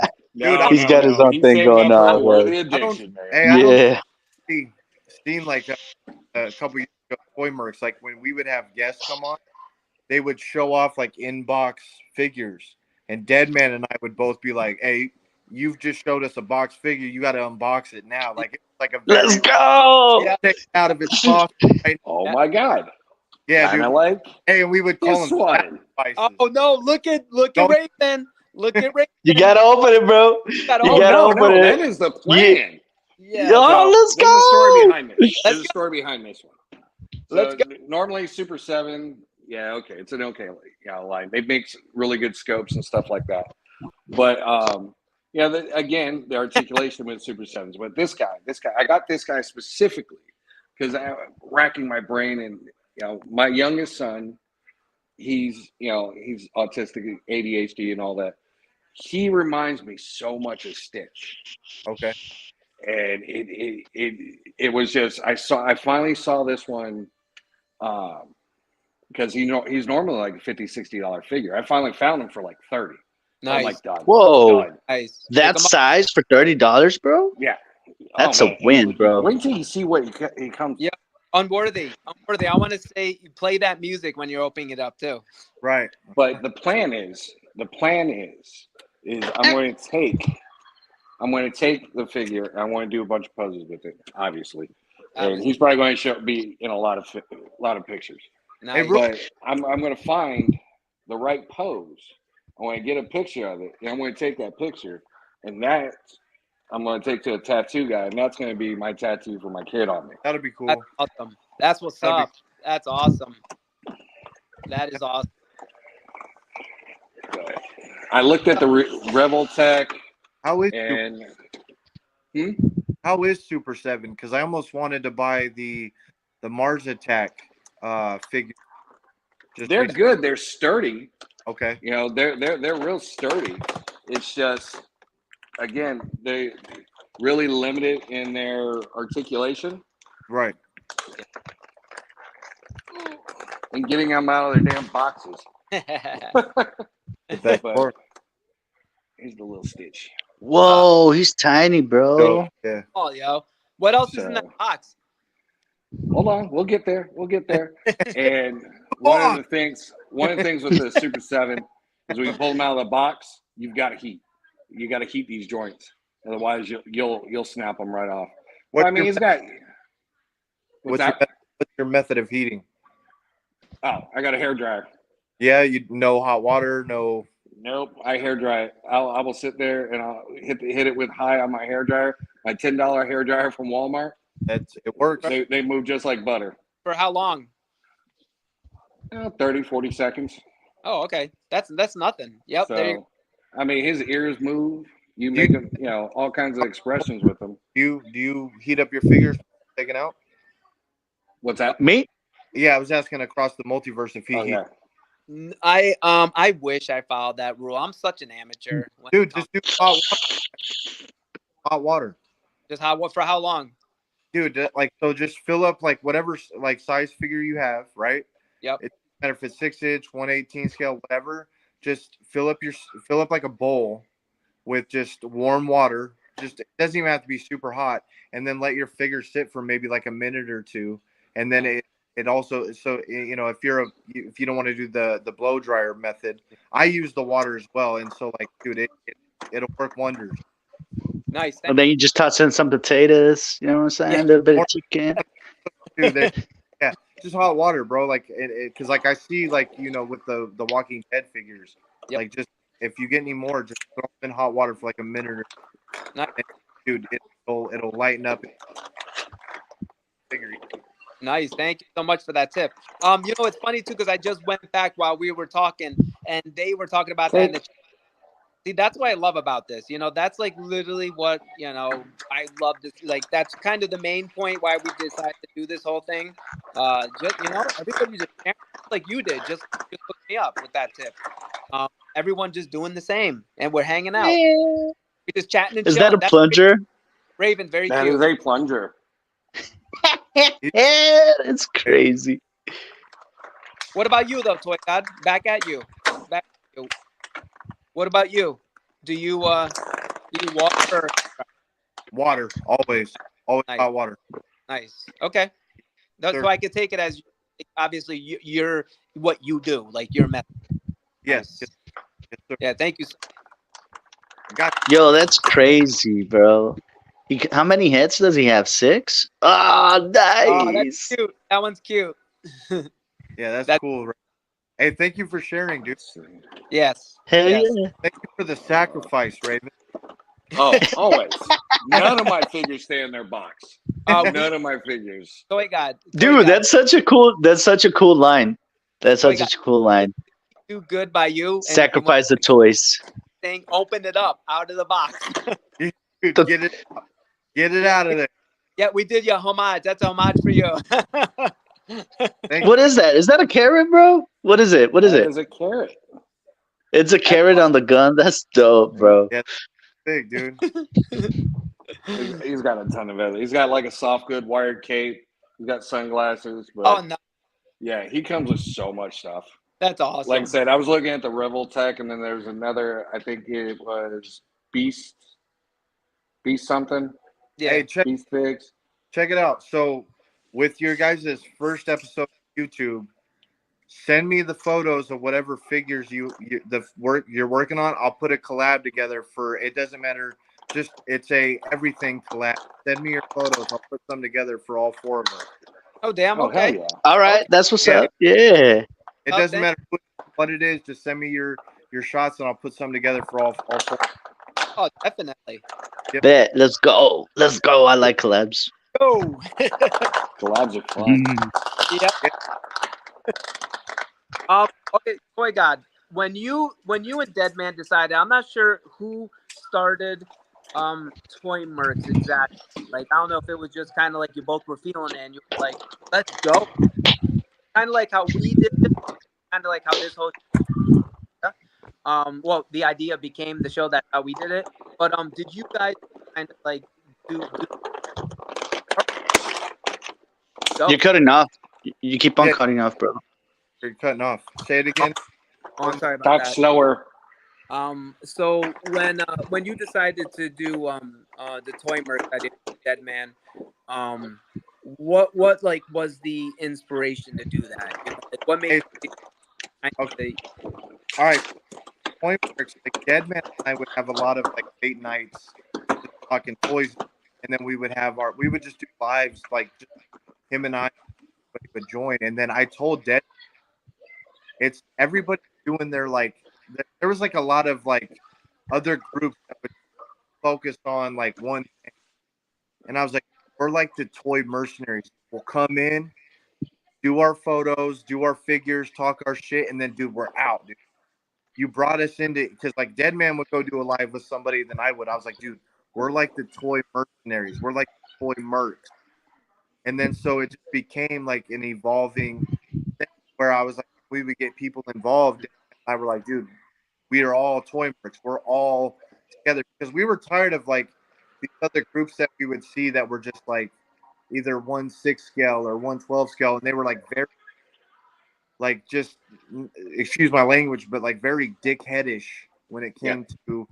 his own thing going on. Worthy addiction, man. Seen like a couple years ago, Toy Mercs, like when we would have guests come on, they would show off like in-box figures, and Deadman and I would both be like, hey, you've just showed us a box figure, you got to unbox it now. Like it's like a let's go. Take it out of its box. Oh my god. Yeah, kind dude. of like. Hey, and we would call This them one. Oh no! Look at Raven. Look at Raven. You gotta open it, bro. You gotta open it. That is the plan. Yeah. Oh, let's There's a story behind go. this. There's a story behind this one. Let's go. Normally Super 7, yeah, okay, it's an okay line. They make really good scopes and stuff like that. But again, the articulation with Super 7s. But this guy, I got this guy specifically because I'm racking my brain, and my youngest son, he's autistic, ADHD, and all that. He reminds me so much of Stitch. Okay. And it was just I finally saw this one because he's normally like a $50-$60 figure. I finally found him for like 30. Nice. I'm like, done. Whoa. Done. Nice. That size for $30, bro? Yeah. That's a win, bro. Wait till you see what he comes. Yeah. Unworthy. I want to say play that music when you're opening it up too. Right. But the plan is I'm going to take the figure and I want to do a bunch of poses with it, obviously. And he's probably going to be in a lot of pictures. Nice. But I'm going to find the right pose. I want to get a picture of it, and I'm going to take that picture, and that I'm going to take to a tattoo guy, and that's going to be my tattoo for my kid on me. That'd be cool. That's awesome. That's what's up. That's awesome. That is awesome. But I looked at the Revel Tech. How is Super 7? Because I almost wanted to buy the Mars Attack figure. They're good. They're sturdy. Okay. They're real sturdy. It's just, again, they really limited in their articulation. Right. And getting them out of their damn boxes. But here's the little Stitch. Whoa, he's tiny, bro. Yeah. Oh, yo. What else is in that box? Hold on, we'll get there. And one of the things with the Super 7 is when you pull them out of the box, you've got to heat. You got to heat these joints, otherwise you'll snap them right off. He's got. What's your method of heating? Oh, I got a hair dryer. Yeah, no hot water, no. Nope, I hair dry it. I will sit there and I'll hit it with high on my hair dryer. My $10 hair dryer from Walmart. It works. They move just like butter. For how long? 30, 40 seconds. Oh, okay. That's nothing. Yep. So, his ears move. You make them, all kinds of expressions with them. Do you heat up your figures taken out? What's that? Me? Yeah, I was asking across the multiverse if he heat. Yeah. I wish I followed that rule. I'm such an amateur. Dude, just do hot water. Just for how long? Dude, just fill up whatever size figure you have, right? Yep. It doesn't matter if it's 6-inch, 1/18 scale, whatever. Just fill up like a bowl with just warm water. It doesn't even have to be super hot, and then let your figure sit for maybe like a minute or two, and then it also, so if you don't want to do the blow dryer method, I use the water as well, and so dude, it'll work wonders. Nice. And then you just toss in some potatoes, you know what I'm saying? Yeah. A little bit of chicken. Dude, yeah, just hot water, bro. Because I see with the Walking Dead figures, just if you get any more, just throw them in hot water for like a minute or two. Nice. Dude, it'll lighten up. Nice. Thank you so much for that tip. It's funny too because I just went back while we were talking, and they were talking about that. In the See, that's what I love about this. That's literally what, I love this. That's kind of the main point why we decided to do this whole thing. Everybody just like you did, just hook me up with that tip. Everyone just doing the same, and we're hanging out. Yeah. We're just chatting and Is chilling. that a plunger? Raven, very that cute. That is a plunger. It's crazy. What about you, though, Toy God? Back at you. What about you? Do you water? Water, always nice. Hot water. Nice. Okay, that's why I could take it as obviously you're what you do, your method. Yes. Nice. Yes, yeah. Thank you. Yo, that's crazy, bro. How many hits does he have? 6? Oh, nice. Oh, that's cute. That one's cute. Yeah, that's cool. Hey, thank you for sharing, dude. Yes. Hell yes. yeah. Thank you for the sacrifice, Raven. Oh, always. None of my figures stay in their box. None of my figures. Toy God. Dude, that's such a cool line. That's such a cool line. Do good by you. Sacrifice the toys. Thing, open it up out of the box. Dude, get it out of there. Yeah, we did your homage. That's a homage for you. What is that? Is that a carrot, bro? What is it? What is it? It's a carrot. It's a carrot on the gun. That's dope, bro. Yeah, big dude. He's got a ton of it. He's got like a soft good wired cape. He's got sunglasses. But oh no! Yeah, he comes with so much stuff. That's awesome. Like I said, I was looking at the Revel Tech, and then there's another. I think it was Beast something. Yeah. Hey, Beast Figs. Check it out. So, with your guys' first episode of YouTube, send me the photos of whatever figures you're working on. I'll put a collab together for. It doesn't matter. Just it's a everything collab. Send me your photos. I'll put them together for all 4 of them. Oh damn! Okay. Yeah. All right, that's what's up. Yeah. It doesn't matter what it is. Just send me your shots, and I'll put some together for all 4. Oh, definitely. Yep. Bet. Let's go. Let's go. I like collabs. Oh. Collabs are fun. Yeah. Okay, Toy God. When you and Deadman decided, I'm not sure who started Toy Mercs exactly. Like I don't know if it was just kind of like you both were feeling it and you were like, let's go. Kind of like how we did it. Kind of like how this whole well, the idea became the show. That's how we did it. But did you guys kind of like do You're cutting off. You keep on cutting off, bro. You're cutting off. Say it again. Oh, I'm sorry about Talk that. slower. So when you decided to do the toy merch that did Dead Man, what like was the inspiration to do that? You know, like, what made Okay. All right. Toy Mercs, like Dead Man and I would have a lot of like late nights just talking toys, and then we would just do lives like just him and I would join, and then I told Dead, it's everybody doing their like. There was like a lot of like other groups that would focus on like one thing, and I was like, we're like the toy mercenaries. We'll come in, do our photos, do our figures, talk our shit, and then dude, we're out, dude. You brought us into because like Dead Man would go do a live with somebody, then I would. I was like, dude, we're like the toy mercenaries. We're like toy mercs. And then so it just became like an evolving thing where I was like, we would get people involved. And I were like, dude, we are all toy mercs. We're all together because we were tired of like these other groups that we would see that were just like either 1/6 scale or 1/12 scale, and they were like very like just excuse my language, but like very dickheadish when it came to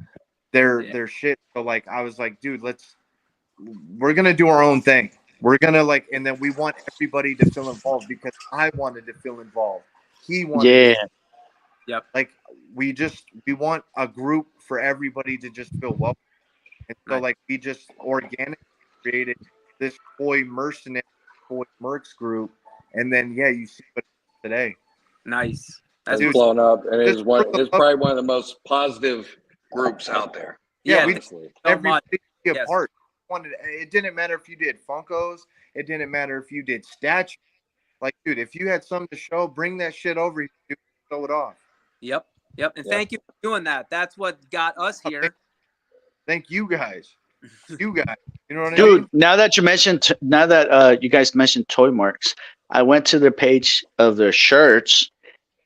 their shit. So like I was like, dude, we're gonna do our own thing. We're gonna like, and then we want everybody to feel involved because I wanted to feel involved. He wanted to. Yep. Like we want a group for everybody to just feel welcome. And so like we just organically created this toy mercenary toy mercs group, and then you see what it is today. Nice. That's blown up, and it's probably one of the most positive groups out there. Yeah, honestly. Everybody be a part. It didn't matter if you did Funkos. It didn't matter if you did statues. Like, dude, if you had something to show, bring that shit over. Show it off. Yep. And thank you for doing that. That's what got us here. Thank you guys. You guys. You know what I mean? Dude, now that you guys mentioned Toy Marks, I went to their page of their shirts,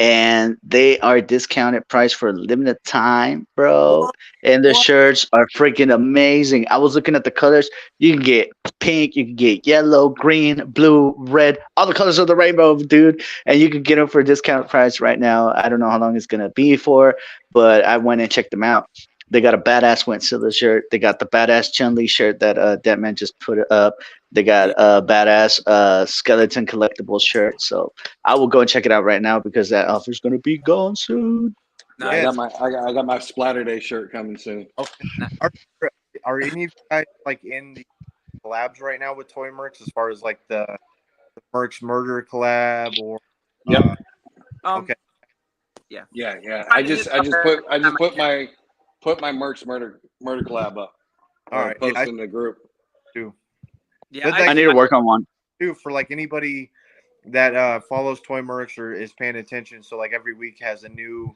and they are discounted price for a limited time, bro. And the shirts are freaking amazing. I was looking at the colors. You can get pink, you can get yellow, green, blue, red, all the colors of the rainbow, dude. And you can get them for a discount price right now. I don't know how long it's gonna be for, but I went and checked them out. They got a badass Wentzilla shirt. They got the badass Chun-Li shirt that Deadman just put up. They got a badass skeleton collectible shirt. So I will go and check it out right now because that offer's gonna be gone soon. Yeah, I got my Splatter Day shirt coming soon. Okay. Are any of you guys like in the collabs right now with Toy Mercs as far as like the Mercs Murder collab or Yep. Okay. Yeah. I just put my Mercs murder collab up. All right. Post in the group. Too. Yeah, I need to work on one too for like anybody that follows Toy Mercs or is paying attention. So like every week has a new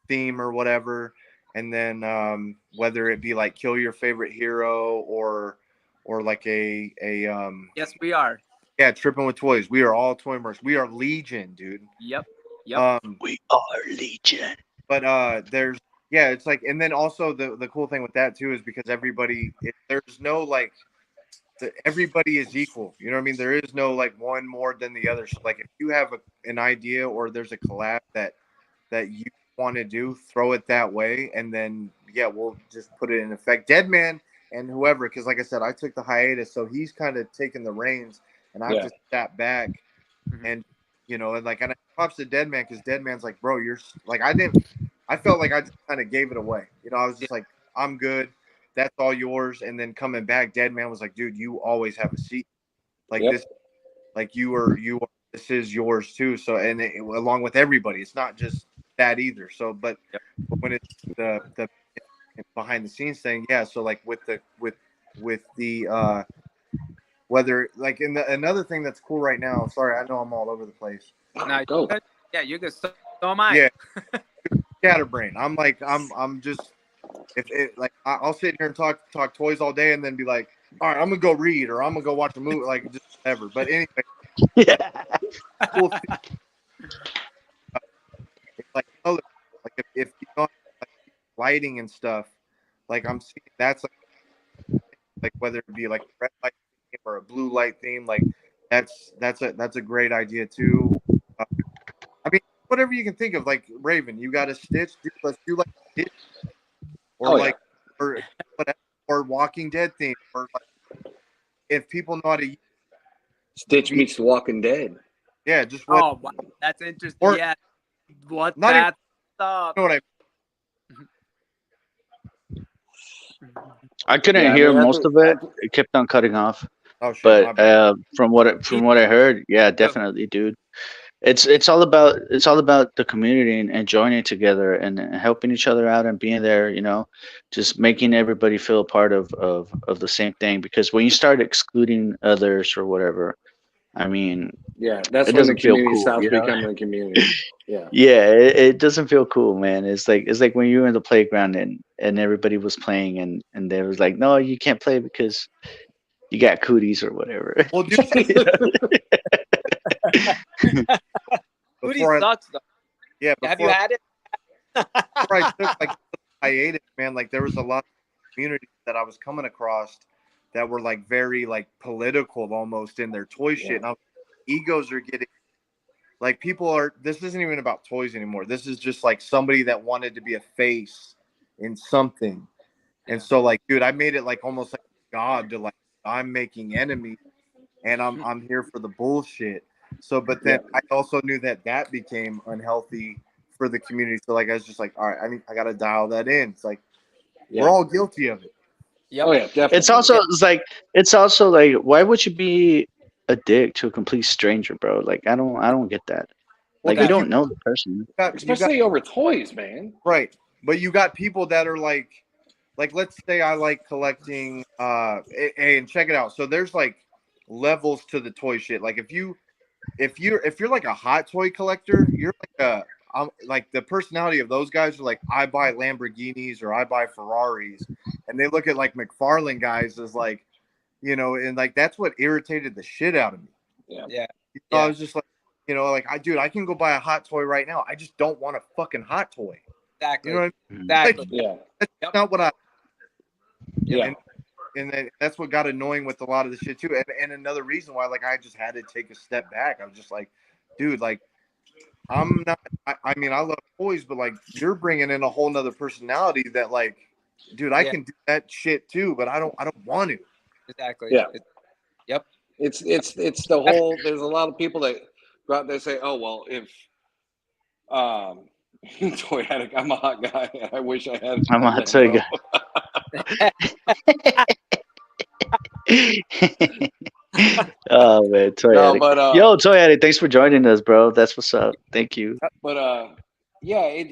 theme or whatever, and then whether it be like kill your favorite hero or like a yes, we are. Yeah, tripping with toys. We are all Toy Mercs. We are Legion, dude. Yep. We are Legion. But there's it's like, and then also the cool thing with that too is because there's no like everybody is equal. You know what I mean? There is no like one more than the other. So like if you have an idea or there's a collab that you want to do, throw it that way, and then we'll just put it in effect. Deadman and whoever, because like I said, I took the hiatus, so he's kind of taking the reins, and I've just sat back, and and like, and props to Deadman because Deadman's like, bro, you're like, I felt like I just kind of gave it away. I was just like, I'm good. That's all yours. And then coming back, Deadman was like, dude, you always have a seat. Like this, like you are, this is yours too. So, and along with everybody, it's not just that either. So, but when it's the behind the scenes thing, so like with the whether like another thing that's cool right now. Sorry, I know I'm all over the place. No, go. Yeah, you're good. So am I. Yeah, scatterbrain. I'm like, I'm just like I'll sit here and talk toys all day and then be like, all right, I'm gonna go read or I'm gonna go watch a movie, like just whatever. But anyway, cool thing. It's like color. Like if you know, like, lighting and stuff, like I'm seeing that's like whether it be like a red light theme or a blue light theme, like that's a great idea too. I mean, whatever you can think of, like Raven, you got a Stitch, dude, let's do like Stitch. Or or whatever, or Walking Dead theme, or like if people know how to Stitch meets The Walking Dead. Yeah, just wow, that's interesting. Or, what that stuff. You know what I couldn't hear most of it. It kept on cutting off. Oh shit! But from what I heard, definitely, dude. It's all about the community and joining together and helping each other out and being there, just making everybody feel a part of the same thing. Because when you start excluding others or whatever, I mean, that's when the community stops becoming a community. It doesn't feel cool, man. It's like when you were in the playground and everybody was playing and they was like, no, you can't play because you got cooties or whatever. Well, dude, Cootie sucks though. Yeah, have you had it? Before I took like hiatus, man, like there was a lot of communities that I was coming across that were like very like political almost in their toy shit. And egos are getting like this isn't even about toys anymore. This is just like somebody that wanted to be a face in something. And so like, dude, I made it like almost like God to like, I'm making enemies and I'm here for the bullshit. So, but then I also knew that became unhealthy for the community. So like, I was just like, all right, I got to dial that in. It's like, we're all guilty of it. Yep. Oh yeah, definitely. It's also like, why would you be a dick to a complete stranger, bro? Like, I don't get that. Like, you don't know the person. Especially over toys, man. Right. But you got people that are like let's say I like collecting and check it out. So there's like levels to the toy shit. Like if you're like a hot toy collector, you're like like the personality of those guys are like, I buy Lamborghinis or I buy Ferraris, and they look at like McFarlane guys as like, and like that's what irritated the shit out of me. Yeah. I was just like, like I can go buy a hot toy right now. I just don't want a fucking hot toy. Exactly. You know what I mean? Exactly. That's not what I. And that's what got annoying with a lot of the shit too. And another reason why, like, I just had to take a step back. I was just like, dude, like, I'm not. I mean, I love toys, but like, you're bringing in a whole nother personality that, like, dude, I can do that shit too, but I don't want to. Exactly. Yeah. Yep. It's the whole. There's a lot of people that go out there and say, oh well, if toy addict, I'm a hot guy. I wish I had. I'm a hot toy guy. Oh man, Toy No, Addict. but Yo, Toy Addict, thanks for joining us, bro. That's what's up. Thank you. yeah,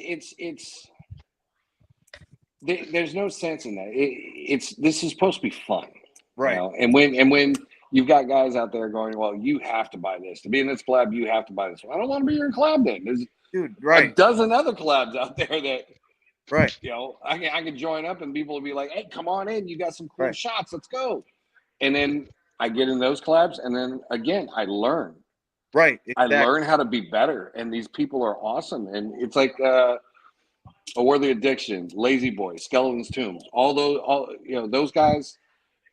there's no sense in that. This is supposed to be fun, Right. You know? And when you've got guys out there going, well, you have to buy this to be in this collab. You have to buy this. Well, I don't want to be your collab then. There's a dozen other collabs out there that, you know, I can join up and people will be like, hey, come on in. You got some cool shots. Let's go. And then I get in those collabs, and then again, I learn. Right. Exactly. I learn how to be better, and these people are awesome. And it's like A Worthy Addiction, Lazy Boy, Skeleton's Tombs, all you know, those guys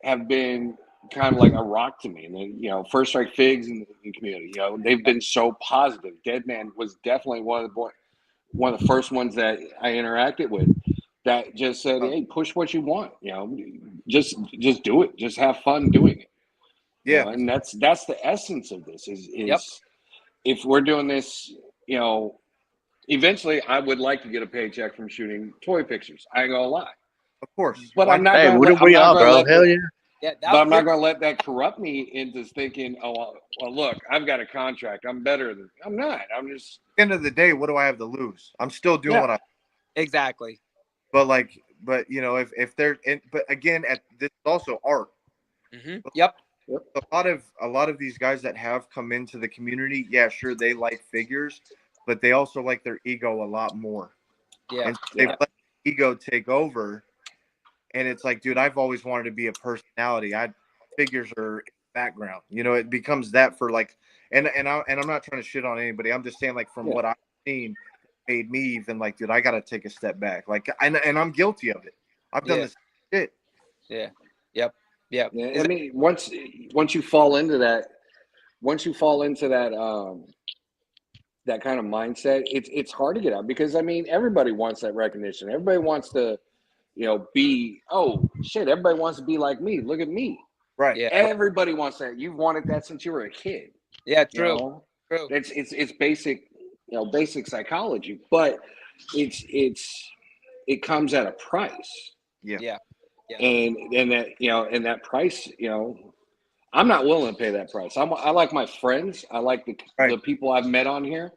have been kind of like a rock to me. And then, you know, First Strike Figs in the community, you know, they've been so positive. Deadman was definitely one of the first ones that I interacted with that just said, hey, push what you want, you know, just do it, just have fun doing it. Yeah. You know, and that's the essence of this is if we're doing this, you know, eventually I would like to get a paycheck from shooting toy pictures. I ain't gonna lie. Of course. But I'm not Hey, gonna what we are, bro? Hell yeah. But I'm not gonna let that corrupt me into thinking, oh well, look, I've got a contract. I'm better than I'm not. I'm just at the end of the day, what do I have to lose? I'm still doing what I exactly. But you know, if they're but again, this is also art. Mm-hmm. Yep. A lot of these guys that have come into the community, yeah, sure, they like figures, but they also like their ego a lot more. Yeah. And they've let ego take over. And it's like, dude, I've always wanted to be a personality. Figures are background. You know, it becomes that for like, and I'm not trying to shit on anybody. I'm just saying, like, from what I've seen, made me even like, dude, I got to take a step back. Like, and I'm guilty of it. I've done this shit. Yeah. Yep. Yeah. I mean, once you fall into that, that kind of mindset, it's hard to get out because I mean, everybody wants that recognition. Everybody wants to, you know, be, oh shit, everybody wants to be like me. Look at me. Right. Yeah. Everybody wants that. You've wanted that since you were a kid. Yeah, true. You know? True. It's basic, you know, basic psychology, but it comes at a price. Yeah. And that, you know, and that price, you know, I'm not willing to pay that price. I like my friends. I like the people I've met on here.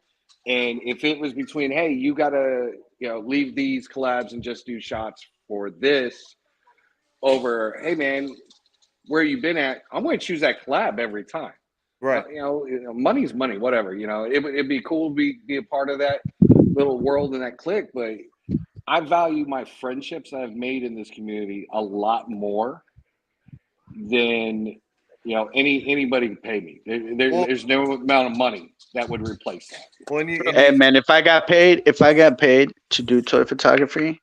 And if it was between, hey, you got to, you know, leave these collabs and just do shots for this over, hey, man, where you been at? I'm going to choose that collab every time. Right. You know, money's money, whatever. You know, it'd be cool to be a part of that little world and that clique. But I value my friendships that I've made in this community a lot more than, you know, anybody could pay me. There's no amount of money that would replace that. Well, hey man, if I got paid to do toy photography,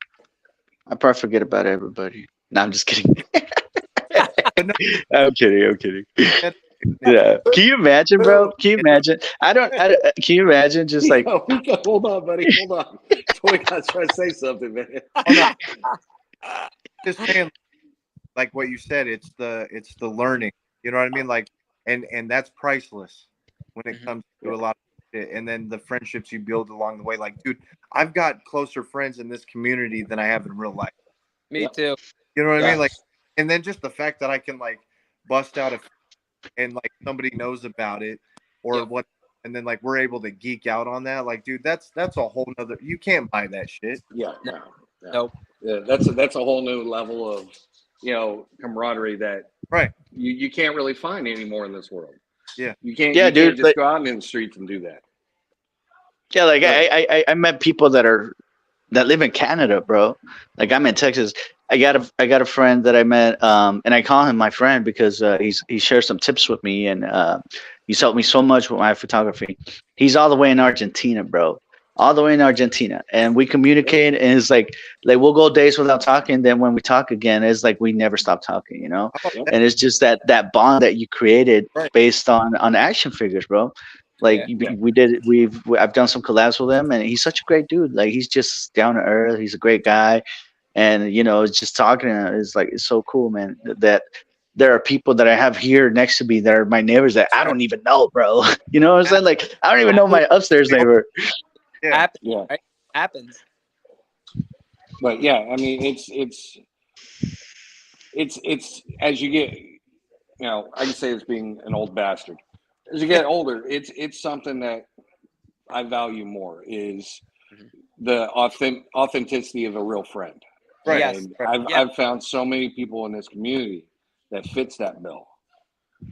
I'd probably forget about everybody. No, I'm just kidding. I'm kidding. Yeah. Can you imagine, bro? Can you imagine? Can you imagine just like hold on, buddy. Hold on. Toy God's trying to say something, man. Just saying, like what you said, it's the learning. You know what I mean? Like, and that's priceless when it comes to a lot of shit. And then the friendships you build along the way. Like, dude, I've got closer friends in this community than I have in real life. Me too. You know what I mean? Like, and then just the fact that I can like bust out and like somebody knows about it or what, and then like we're able to geek out on that. Like, dude, that's a whole nother. You can't buy that shit. Yeah, no. Yeah, that's a whole new level of, you know, camaraderie that you can't really find anymore in this world. Yeah, you can't. Yeah, you dude, can't just go out in the streets and do that. Yeah, like I met people that live in Canada, bro. Like I'm in Texas. I got a friend that I met, and I call him my friend because he shared some tips with me, and he's helped me so much with my photography. He's all the way in Argentina, bro. All the way in Argentina, and we communicate, and it's like we'll go days without talking. Then when we talk again, it's like we never stop talking, you know. And it's just that bond that you created based on action figures, bro. Like I've done some collabs with him, and he's such a great dude. Like he's just down to earth. He's a great guy, and you know, just talking to him is like it's so cool, man. That there are people that I have here next to me that are my neighbors that I don't even know, bro. You know what I'm saying? Like I don't even know my upstairs neighbor. Right? Happens. But yeah, I mean, it's as you get I can say it's being an old bastard. As you get older, it's something that I value more is the authenticity of a real friend. Right. Yes. And Right. I've found so many people in this community that fits that bill.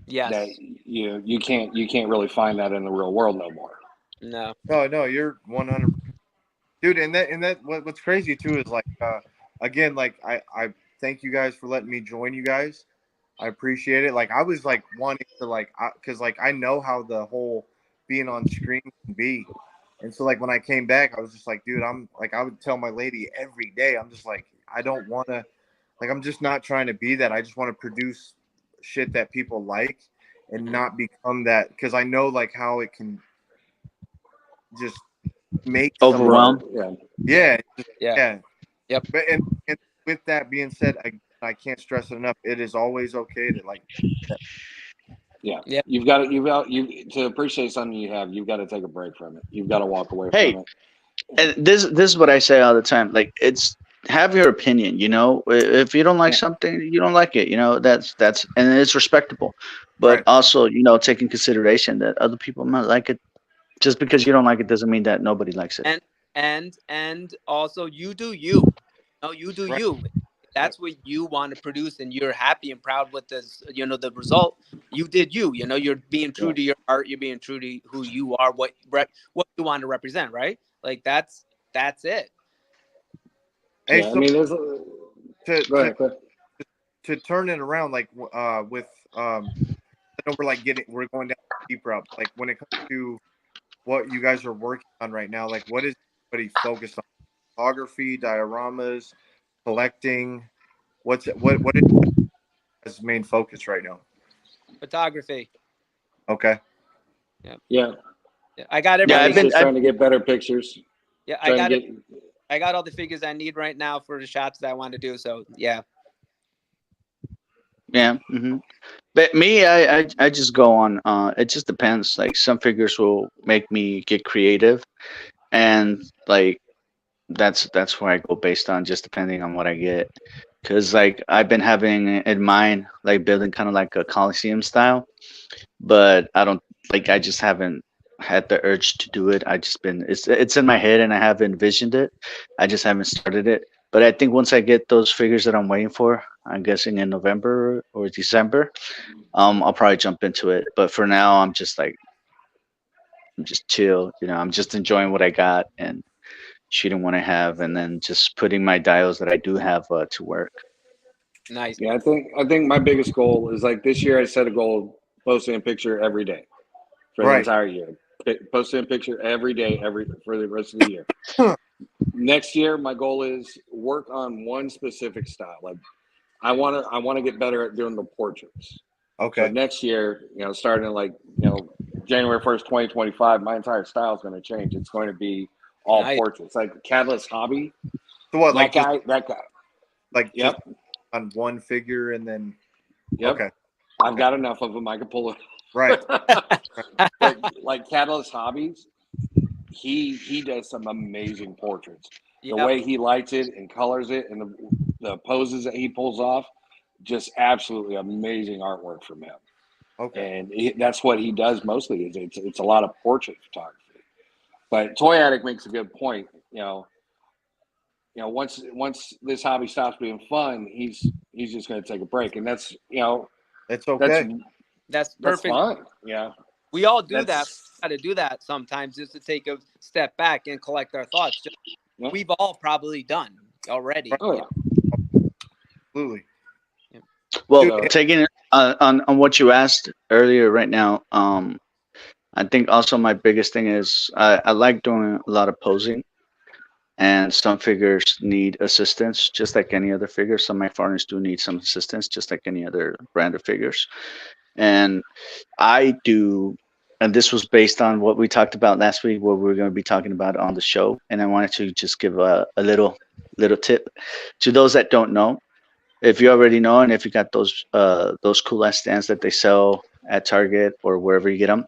Yes. That you can't really find that in the real world no more. No. No, you're 100, dude. And what's crazy too is like, again, like I thank you guys for letting me join you guys. I appreciate it. Like I was like wanting to like, because like I know how the whole being on screen can be, and so like when I came back, I was just like, dude, I'm like I would tell my lady every day, I'm just like I don't want to, like I'm just not trying to be that. I just want to produce shit that people like and not become that, because I know like how it can just make somebody, Overwhelmed. yeah, Yeah. yeah. Yep. But and with that being said, I can't stress it enough. It is always okay to like, Yeah. Yeah. You've got to appreciate something you have. You've got to take a break from it. You've got to walk away Hey, from it. and this is what I say all the time. Like, it's have your opinion. If you don't like Yeah. something, you don't like it. That's and it's respectable. But right, also, take in consideration that other people might like it. Just because you don't like it doesn't mean that nobody likes it. And also you do you. No, you do right, you. That's what you want to produce, and you're happy and proud with this. The result. You did you. You're being true Yeah. to your art. You're being true to who you are. What you want to represent, right? Like that's it. hey, Yeah. I so mean, there's. to Go to ahead. Go ahead. to turn it around, like with I know we're going down the deep route. Like when it comes to what you guys are working on right now, like what is everybody focused on? Photography, dioramas, collecting. What is his main focus right now? Photography. Okay. Yeah. Yeah. Yeah. I got Yeah, everything. I've been. Just trying to get better pictures. Yeah. I Trying got to it. get. I got all the figures I need right now for the shots that I want to do. So yeah. Yeah. But me, I just go on. It just depends. Like some figures will make me get creative, and like that's where I go based on just depending on what I get. Cause like I've been having in mind like building kind of like a Coliseum style, but I don't like I just haven't had the urge to do it. I just been it's in my head and I have envisioned it. I just haven't started it. But I think once I get those figures that I'm waiting for, I'm guessing in November or December, I'll probably jump into it. But for now, I'm just chill. I'm just enjoying what I got and shooting what I have, and then just putting my dials that I do have to work. Nice. Yeah. I think my biggest goal is like this year. I set a goal of posting a picture every day for the Right. entire year. Posting a picture every day, for the rest of the year. Next year, my goal is work on one specific style. Like I want to get better at doing the portraits. So Okay. next year, starting like January 1st, 2025, my entire style is going to change. It's going to be all Nice. portraits. Like Catalyst Hobby, So what, that guy. like just Yep, on one figure and then yep. okay. I've got enough of them. I can pull it. Right. But like Catalyst Hobbies, he does some amazing portraits. The Yep. way he lights it and colors it, and the poses that he pulls off, just absolutely amazing artwork from him. Okay. And that's what he does mostly. Is it's a lot of portrait photography. But Toy Addict makes a good point. Once this hobby stops being fun, he's just going to take a break, and that's It's that's okay. That's that's perfect. fine. Yeah, We all do that. that's Got to do that sometimes, just to take a step back and collect our thoughts. yeah. We've all probably done already. Oh yeah. Absolutely. Well, Dude, So taking it on what you asked earlier, right now, I think also my biggest thing is I like doing a lot of posing, and some figures need assistance, just like any other figure. Some of my foreigners do need some assistance, just like any other brand of figures. And I do, and this was based on what we talked about last week, what we were going to be talking about on the show. And I wanted to just give a little tip to those that don't know. If you already know, and if you got those cool ass stands that they sell at Target or wherever you get them,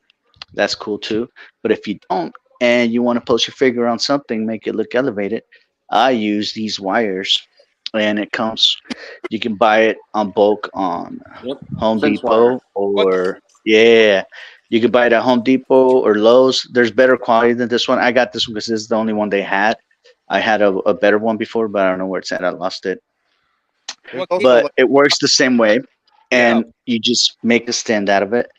that's cool too. But if you don't, and you want to post your figure on something, make it look elevated, I use these wires. and it comes. You can buy it on bulk on Home Fence wire. Depot or yeah, you can buy it at Home Depot or Lowe's. There's better quality than this one. I got this one because this is the only one they had. I had a better one before, but I don't know where it's at. I lost it. But it works the same way, and you just make a stand out of it,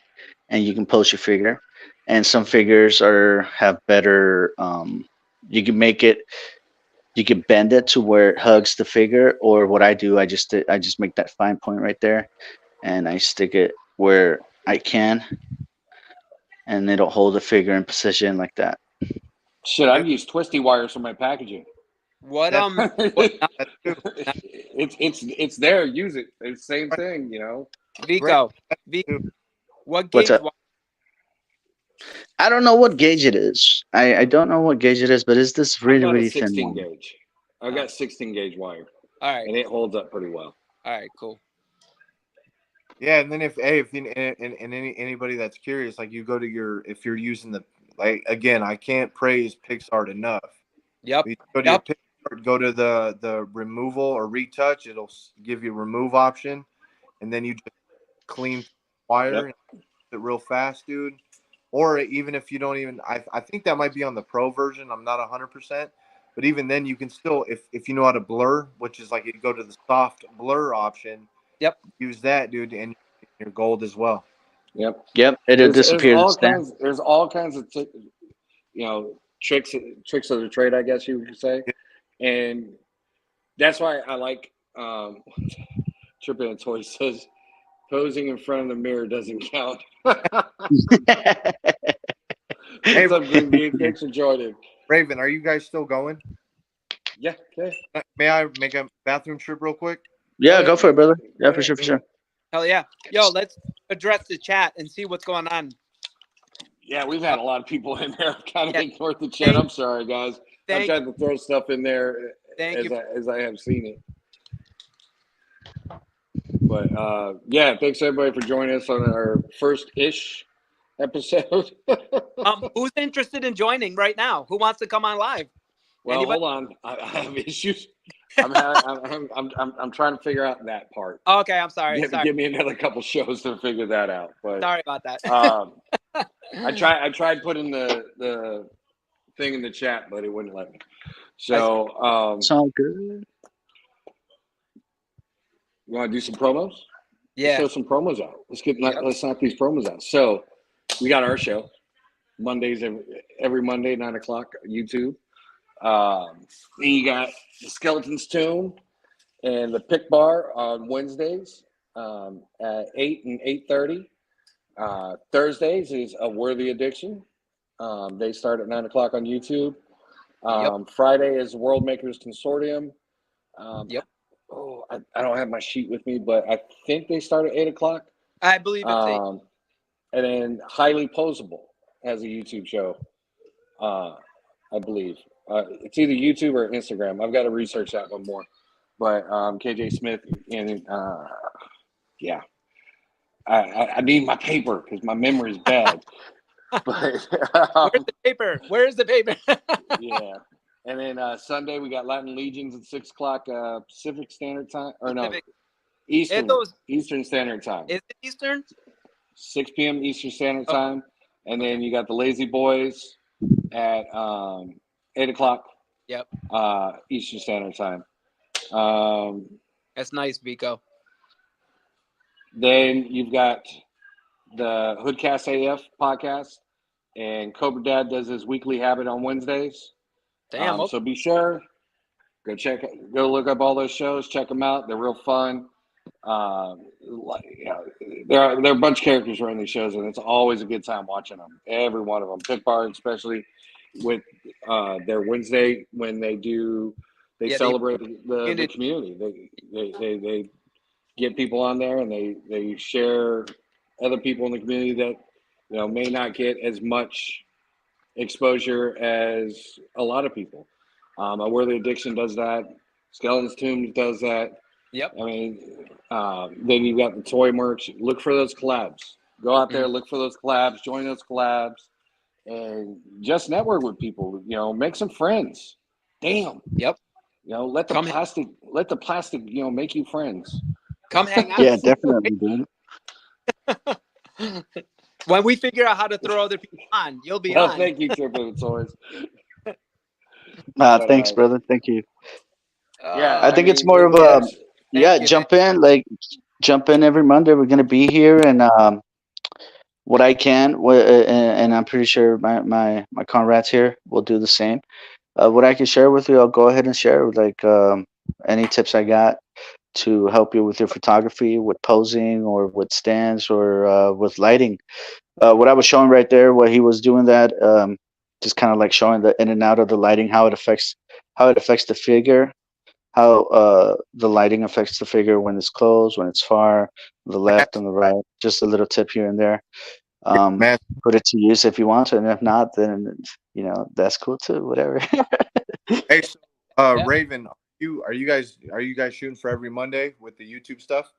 and you can post your figure. And some figures have better. You can make it. You can bend it to where it hugs the figure, or what I do, I just make that fine point right there, and I stick it where I can, and it'll hold the figure in position like that. Shit, I've used twisty wires for my packaging. What it's there. Use it. It's the same thing, you know. Vico, what gauge? I don't know what gauge it is. I don't know what gauge it is, but it's this really thin 16 one. gauge. I've got 16 gauge wire. All right, and it holds up pretty well. All right, cool. Yeah, and then if anybody that's curious, like you go to if you're using the again, I can't praise PixArt enough. Yep. You go to your PixArt, go to the removal or retouch. It'll give you a remove option, and then you just clean wire it real fast, dude. Or even if you don't even, I think that might be on the Pro version. I'm not 100%, but even then, you can still, if you know how to blur, which is like you go to the soft blur option. Yep. Use that, dude, and your gold as well. Yep. It'll disappear. There's all kinds of tricks of the trade, I guess you would say, and that's why I like Trippin' and Toy says posing in front of the mirror doesn't count. What's up, Green Bean? Thanks for joining. Raven, are you guys still going? Yeah. Okay. May I make a bathroom trip real quick? Yeah, go for it, brother. Yeah, for sure. Hell yeah. Yo, let's address the chat and see what's going on. Yeah, we've had a lot of people in there. I've kind of ignored the chat. I'm sorry, guys. I've tried to throw stuff in there as I have seen it. But yeah, thanks everybody for joining us on our first-ish episode. Who's interested in joining right now? Who wants to come on live? Well, hold on. I have issues. I'm trying to figure out that part. Okay, I'm sorry. Give me another couple shows to figure that out. But sorry about that. I tried putting the thing in the chat, but it wouldn't let me. So it's all good. You want to do some promos? Yeah. Let's throw some promos out. Let's knock these promos out. So we got our show Mondays every Monday 9:00 YouTube. Then you got the Skeleton's Tomb and the Pick Bar on Wednesdays at 8 and 8:30. Thursdays is A Worthy Addiction. They start at 9:00 on YouTube. Friday is World Makers Consortium. Oh, I don't have my sheet with me, but I think they start at 8:00. I believe it's 8. And then Highly Posable has a YouTube show. I believe it's either YouTube or Instagram. I've got to research that one more. But KJ Smith and yeah, I need my paper because my memory is bad. But Where's the paper? Yeah. And then Sunday we got Latin Legions at 6:00 Pacific Standard Time, or no, Eastern Standard Time. Is it Eastern? 6 p.m. Eastern Standard Time, and then you got the Lazy Boys at 8:00. Yep. Eastern Standard Time. That's nice, Vico. Then you've got the Hoodcast AF podcast, and Cobra Dad does his weekly habit on Wednesdays. Damn. So be sure go look up all those shows, check them out. They're real fun. There are a bunch of characters running these shows, and it's always a good time watching them. Every one of them. Pick Bar, especially with their Wednesday when they celebrate the community. They get people on there, and they share other people in the community that may not get as much exposure as a lot of people. A Worthy Addiction does that. Skeleton's Tomb does that. Yep. I mean, then you've got the toy merch. Look for those collabs. Go out there, look for those collabs, join those collabs, and just network with people. Make some friends. Damn. Yep. Let the let the plastic, make you friends. Come hang out. Yeah, definitely, dude. When we figure out how to throw other people on, you'll be Well, on. thank you, Triple Toys. Thanks, brother. Thank you. Yeah, I I think it's mean, more of a it's Thank you. jump in every Monday. We're gonna be here, and what I can, and I'm pretty sure my comrades here will do the same. What I can share with you, I'll go ahead and share like any tips I got to help you with your photography, with posing, or with stands, or with lighting. What I was showing right there, what he was doing that, just kind of like showing the in and out of the lighting, how it affects the figure, how the lighting affects the figure when it's close, when it's far, the left and the right. Just a little tip here and there. Man, Put it to use if you want to, and if not, then that's cool too. Whatever. hey, so, Yeah. Raven, are you guys shooting for every Monday with the YouTube stuff?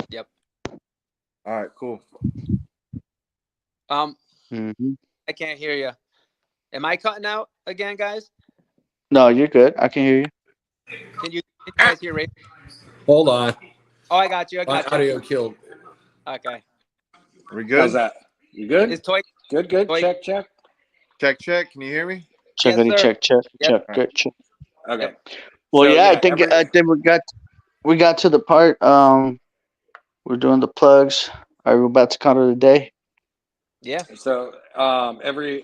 Yep. All right, cool. Mm-hmm. I can't hear you. Am I cutting out again, guys? No, you're good. I can hear you. Can you guys hear Ray? Hold on. Oh, I got you. My audio killed. Okay. Are we good? how's that? You good? Is Toy Good. Toy- Check. Check. Can you hear me? Check, Yes, check, sir. check, Yep. check, good, check. Okay. Yep. Well, So, yeah, yeah, I think we got to the part. We're doing the plugs. Are we about to call it a day? Yeah. So every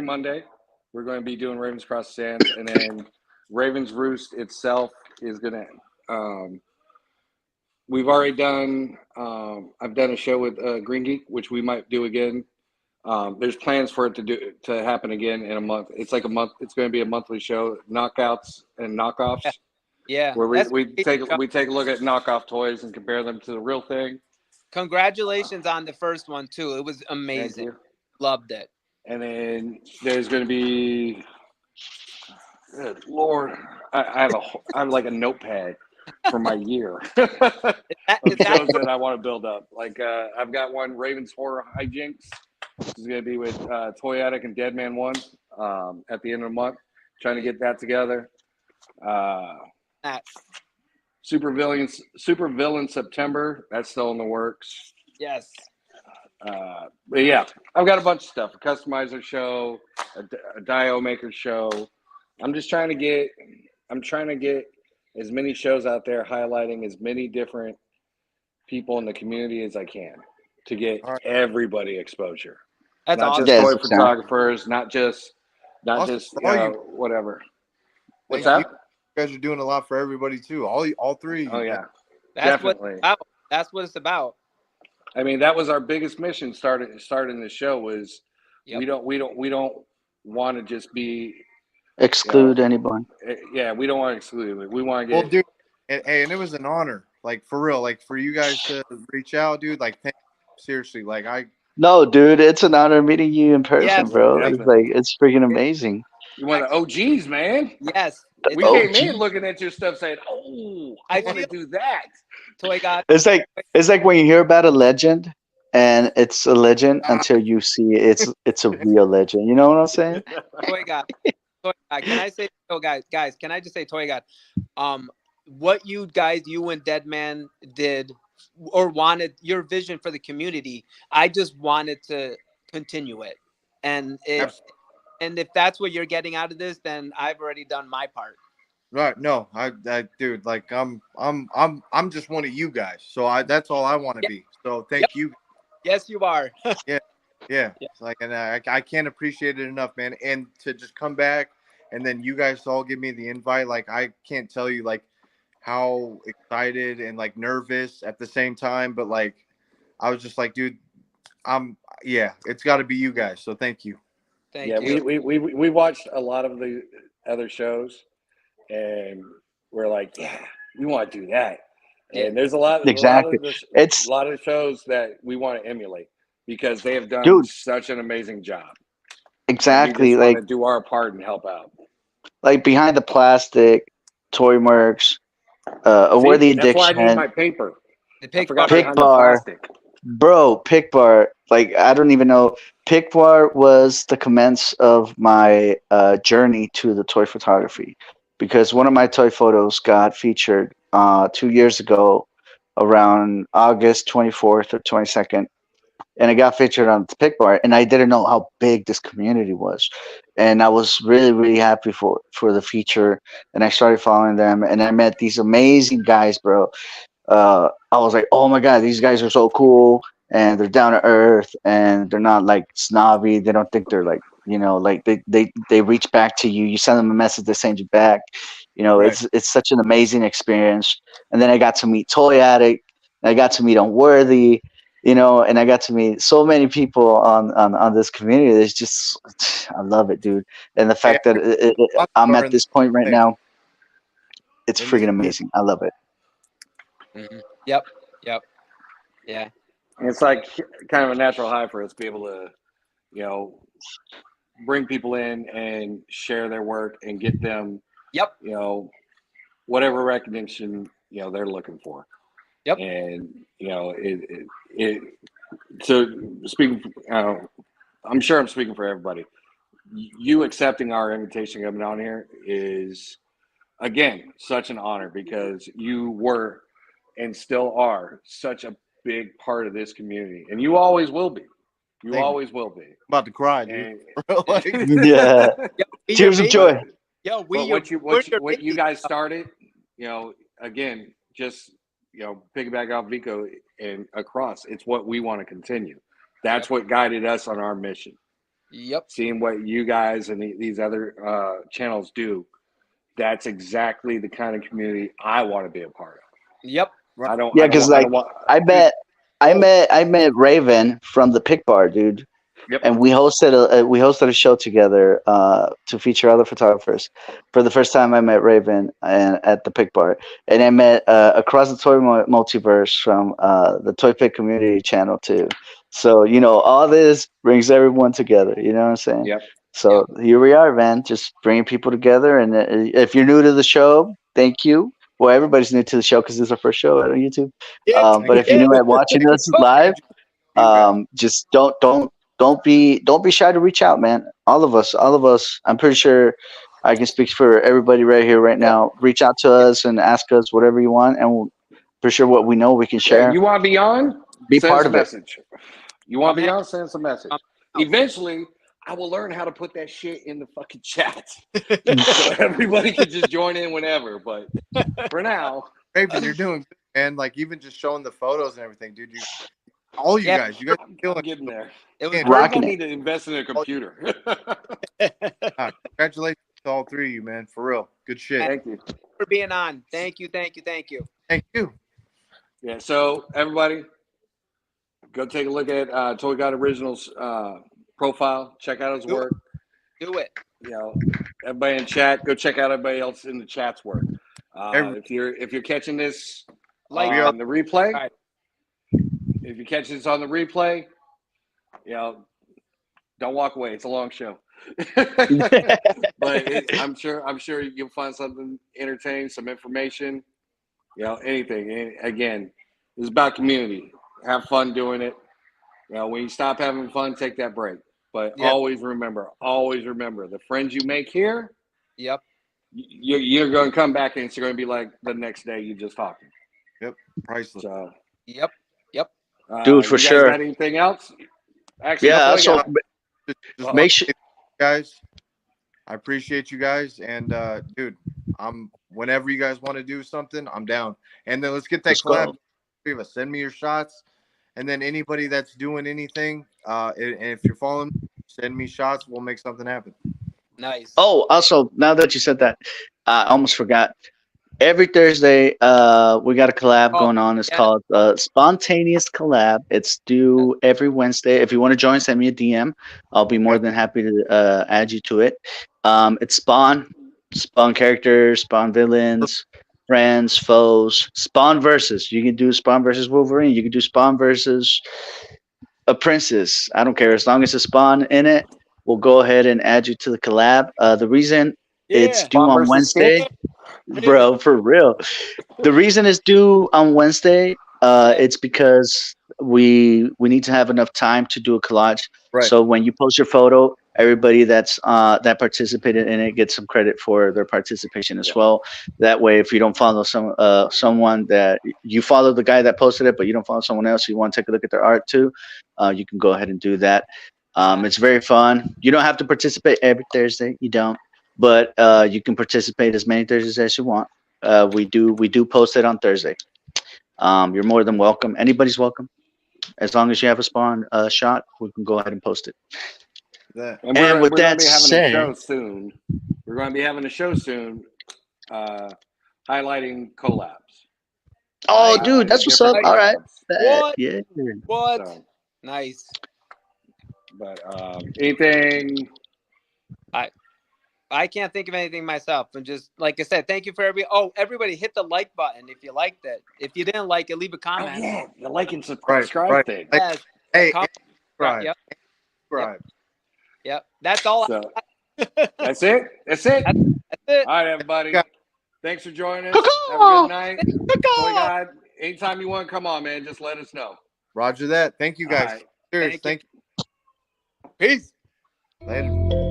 Monday, we're going to be doing Ravens Cross Sands, and then Ravens Roost itself is going to. We've already done. I've done a show with Green Geek, which we might do again. There's plans for it to happen again in a month. It's like a month. It's going to be a monthly show, knockouts and knockoffs, Yeah. where That's we take a look at knockoff toys and compare them to the real thing. Congratulations on the first one too. It was Thank amazing. you. Loved it. And then there's going to be, good Lord, I have like a notepad for my year of shows that I want to build up. Like I've got one, Ravens Horror Hijinks. This is going to be with Toy Attic and Dead Man 1 at the end of the month. Trying to get that together. Super Villain September. That's still in the works. Yes. But yeah, I've got a bunch of stuff. A customizer show, a dio maker show. I'm trying to get as many shows out there highlighting as many different people in the community as I can to get everybody exposure. That's not awesome. just toy photographers, not just whatever. What's that? You guys are doing a lot for everybody too. All three of you. Oh yeah, That's definitely. That's what it's about. I mean, that was our biggest mission starting the show was we don't want to just be exclude anyone. Yeah, we don't want to exclude. We want to get. Well, dude, and it was an honor, like for real, like for you guys to reach out, dude. Like, seriously, like No, dude, it's an honor meeting you in person, bro. Definitely. It's freaking amazing. You want the OGs, man? Yes. We came in looking at your stuff, saying, "Oh, I want to do that." Toy God. It's like when you hear about a legend, and it's a legend until you see it's a real legend. You know what I'm saying? Toy God. Can I say, guys? Can I just say, Toy God? What you and Deadman did or wanted, your vision for the community, I just wanted to continue it. And if that's what you're getting out of this, then I've already done my part. Right. No, I dude, like I'm just one of you guys. So that's all I want to be. So thank you. Yes, you are. Yeah. It's like, and I can't appreciate it enough, man. And to just come back and then you guys all give me the invite. Like, I can't tell you like how excited and like nervous at the same time. But like, I was just like, dude, it's got to be you guys. So thank you. Thank you. We watched a lot of the other shows, and we're like, yeah, we want to do that. And there's a lot of shows that we want to emulate because they have done such an amazing job. Exactly. We just want to do our part and help out. Like Behind the Plastic, Toy Mercs, A Worthy Addiction. That's why I need my paper. Pick Bar. Bro, Pick Bar. Like, I don't even know. Pick Bar was the commence of my journey to the toy photography. because one of my toy photos got featured 2 years ago, around August 24th or 22nd, and it got featured on the Pick Bar, and I didn't know how big this community was, and I was really really happy for the feature, and I started following them, and I met these amazing guys, bro. I was like, oh my god, these guys are so cool, and they're down to earth, and they're not like snobby. They don't think they're like, like they reach back to you. You send them a message, they send you back. Right. It's such an amazing experience. And then I got to meet Toy Addict, and I got to meet Unworthy, and I got to meet so many people on this community. It's just, I love it, dude. And the Hey, fact that I'm at this point right now, it's in this freaking community. amazing. I love it. Yep. Yep. Yeah. It's like kind of a natural high for us to be able to, bring people in and share their work and get them, Yep. whatever recognition, they're looking for. Yep. And, so speaking, I'm sure I'm speaking for everybody. You accepting our invitation coming on here is, again, such an honor, because you were and still are such a big part of this community, and you always will be. You always will be. I'm about to cry, dude. Like, Yeah. Tears of joy. Yo, but what you guys started, again, just piggyback off Vico and across. It's what we want to continue. That's what guided us on our mission. Yep. Seeing what you guys and these other channels do, that's exactly the kind of community I want to be a part of. Yep. I don't. Yeah, because like I met Raven from the Pick Bar, dude. Yep. And we hosted a show together to feature other photographers. For the first time, I met Raven at the Pick Bar, and I met Across the Toy Multiverse from the Toy Pick Community channel too. So all this brings everyone together. You know what I'm saying? Yep. So here we are, man, just bringing people together. And if you're new to the show, thank you. Well, everybody's new to the show because this is our first show on YouTube. But if you're new at watching us live, just don't be shy to reach out, man. All of us. I'm pretty sure I can speak for everybody right here, right now. Reach out to us and ask us whatever you want, and for sure what we know we can share. You want to be on? Be send part us a of message. You want to be on? Send us a message. Eventually, I will learn how to put that shit in the fucking chat, so everybody can just join in whenever. But for now, Raven, you're doing good, man. Like even just showing the photos and everything, dude. You guys are killing. I'm getting there. It was rocking I need to invest in a computer. Congratulations to all three of you, man. For real, good shit. Thank you for being on. Thank you. Thank you. Yeah. So everybody, go take a look at Toy God Originals profile. Check out his work. Do it. Everybody in chat, go check out everybody else in the chat's work. If you're catching this on the replay, right. If you catch this on the replay, don't walk away. It's a long show, but I'm sure you'll find something entertaining, some information, anything. And again, it's about community. Have fun doing it. When you stop having fun, take that break. But always remember, the friends you make here. Yep. You're going to come back and it's going to be like the next day you just talking. Yep. Priceless. So, yep. Dude, for sure. Got anything else? Actually, yeah. So just make sure, guys. I appreciate you guys, and dude, whenever you guys want to do something, I'm down. And then let's get that collab. Send me your shots, and then anybody that's doing anything, and if you're following, send me shots. We'll make something happen. Nice. Oh, also, now that you said that, I almost forgot. Every Thursday, we got a collab going on. It's called Spontaneous Collab. It's due every Wednesday. If you want to join, send me a DM. I'll be more than happy to add you to it. It's Spawn characters, Spawn villains, friends, foes, Spawn versus. You can do Spawn versus Wolverine. You can do Spawn versus a princess. I don't care. As long as it's Spawn in it, we'll go ahead and add you to the collab. The reason it's due on Wednesday. Bro, for real. The reason it's due on Wednesday, it's because we need to have enough time to do a collage. Right. So when you post your photo, everybody that's that participated in it gets some credit for their participation as well. That way, if you don't follow someone that you follow the guy that posted it, but you don't follow someone else, you want to take a look at their art too, you can go ahead and do that. It's very fun. You don't have to participate every Thursday. You don't, but you can participate as many Thursdays as you want. We do post it on Thursday. You're more than welcome. Anybody's welcome. As long as you have a spawn shot, we can go ahead and post it. And we're going to be having a show soon. We're going to be having a show soon, highlighting collabs. Oh, dude, that's what's up. All right. What? Yeah. What? So, nice. But anything? I can't think of anything myself. And just like I said, thank you for everybody hit the like button if you liked it. If you didn't like it, leave a comment. Oh, yeah, the like and subscribe thing. Yes. Hey, subscribe. Yep. Subscribe. Yep. That's all. So, that's it. That's it. That's it. All right, everybody. Thanks for joining us. Have a good night. Toy God, anytime you want to come on, man, just let us know. Roger that. Thank you, guys. Right. Cheers. Thank you. Peace. Later.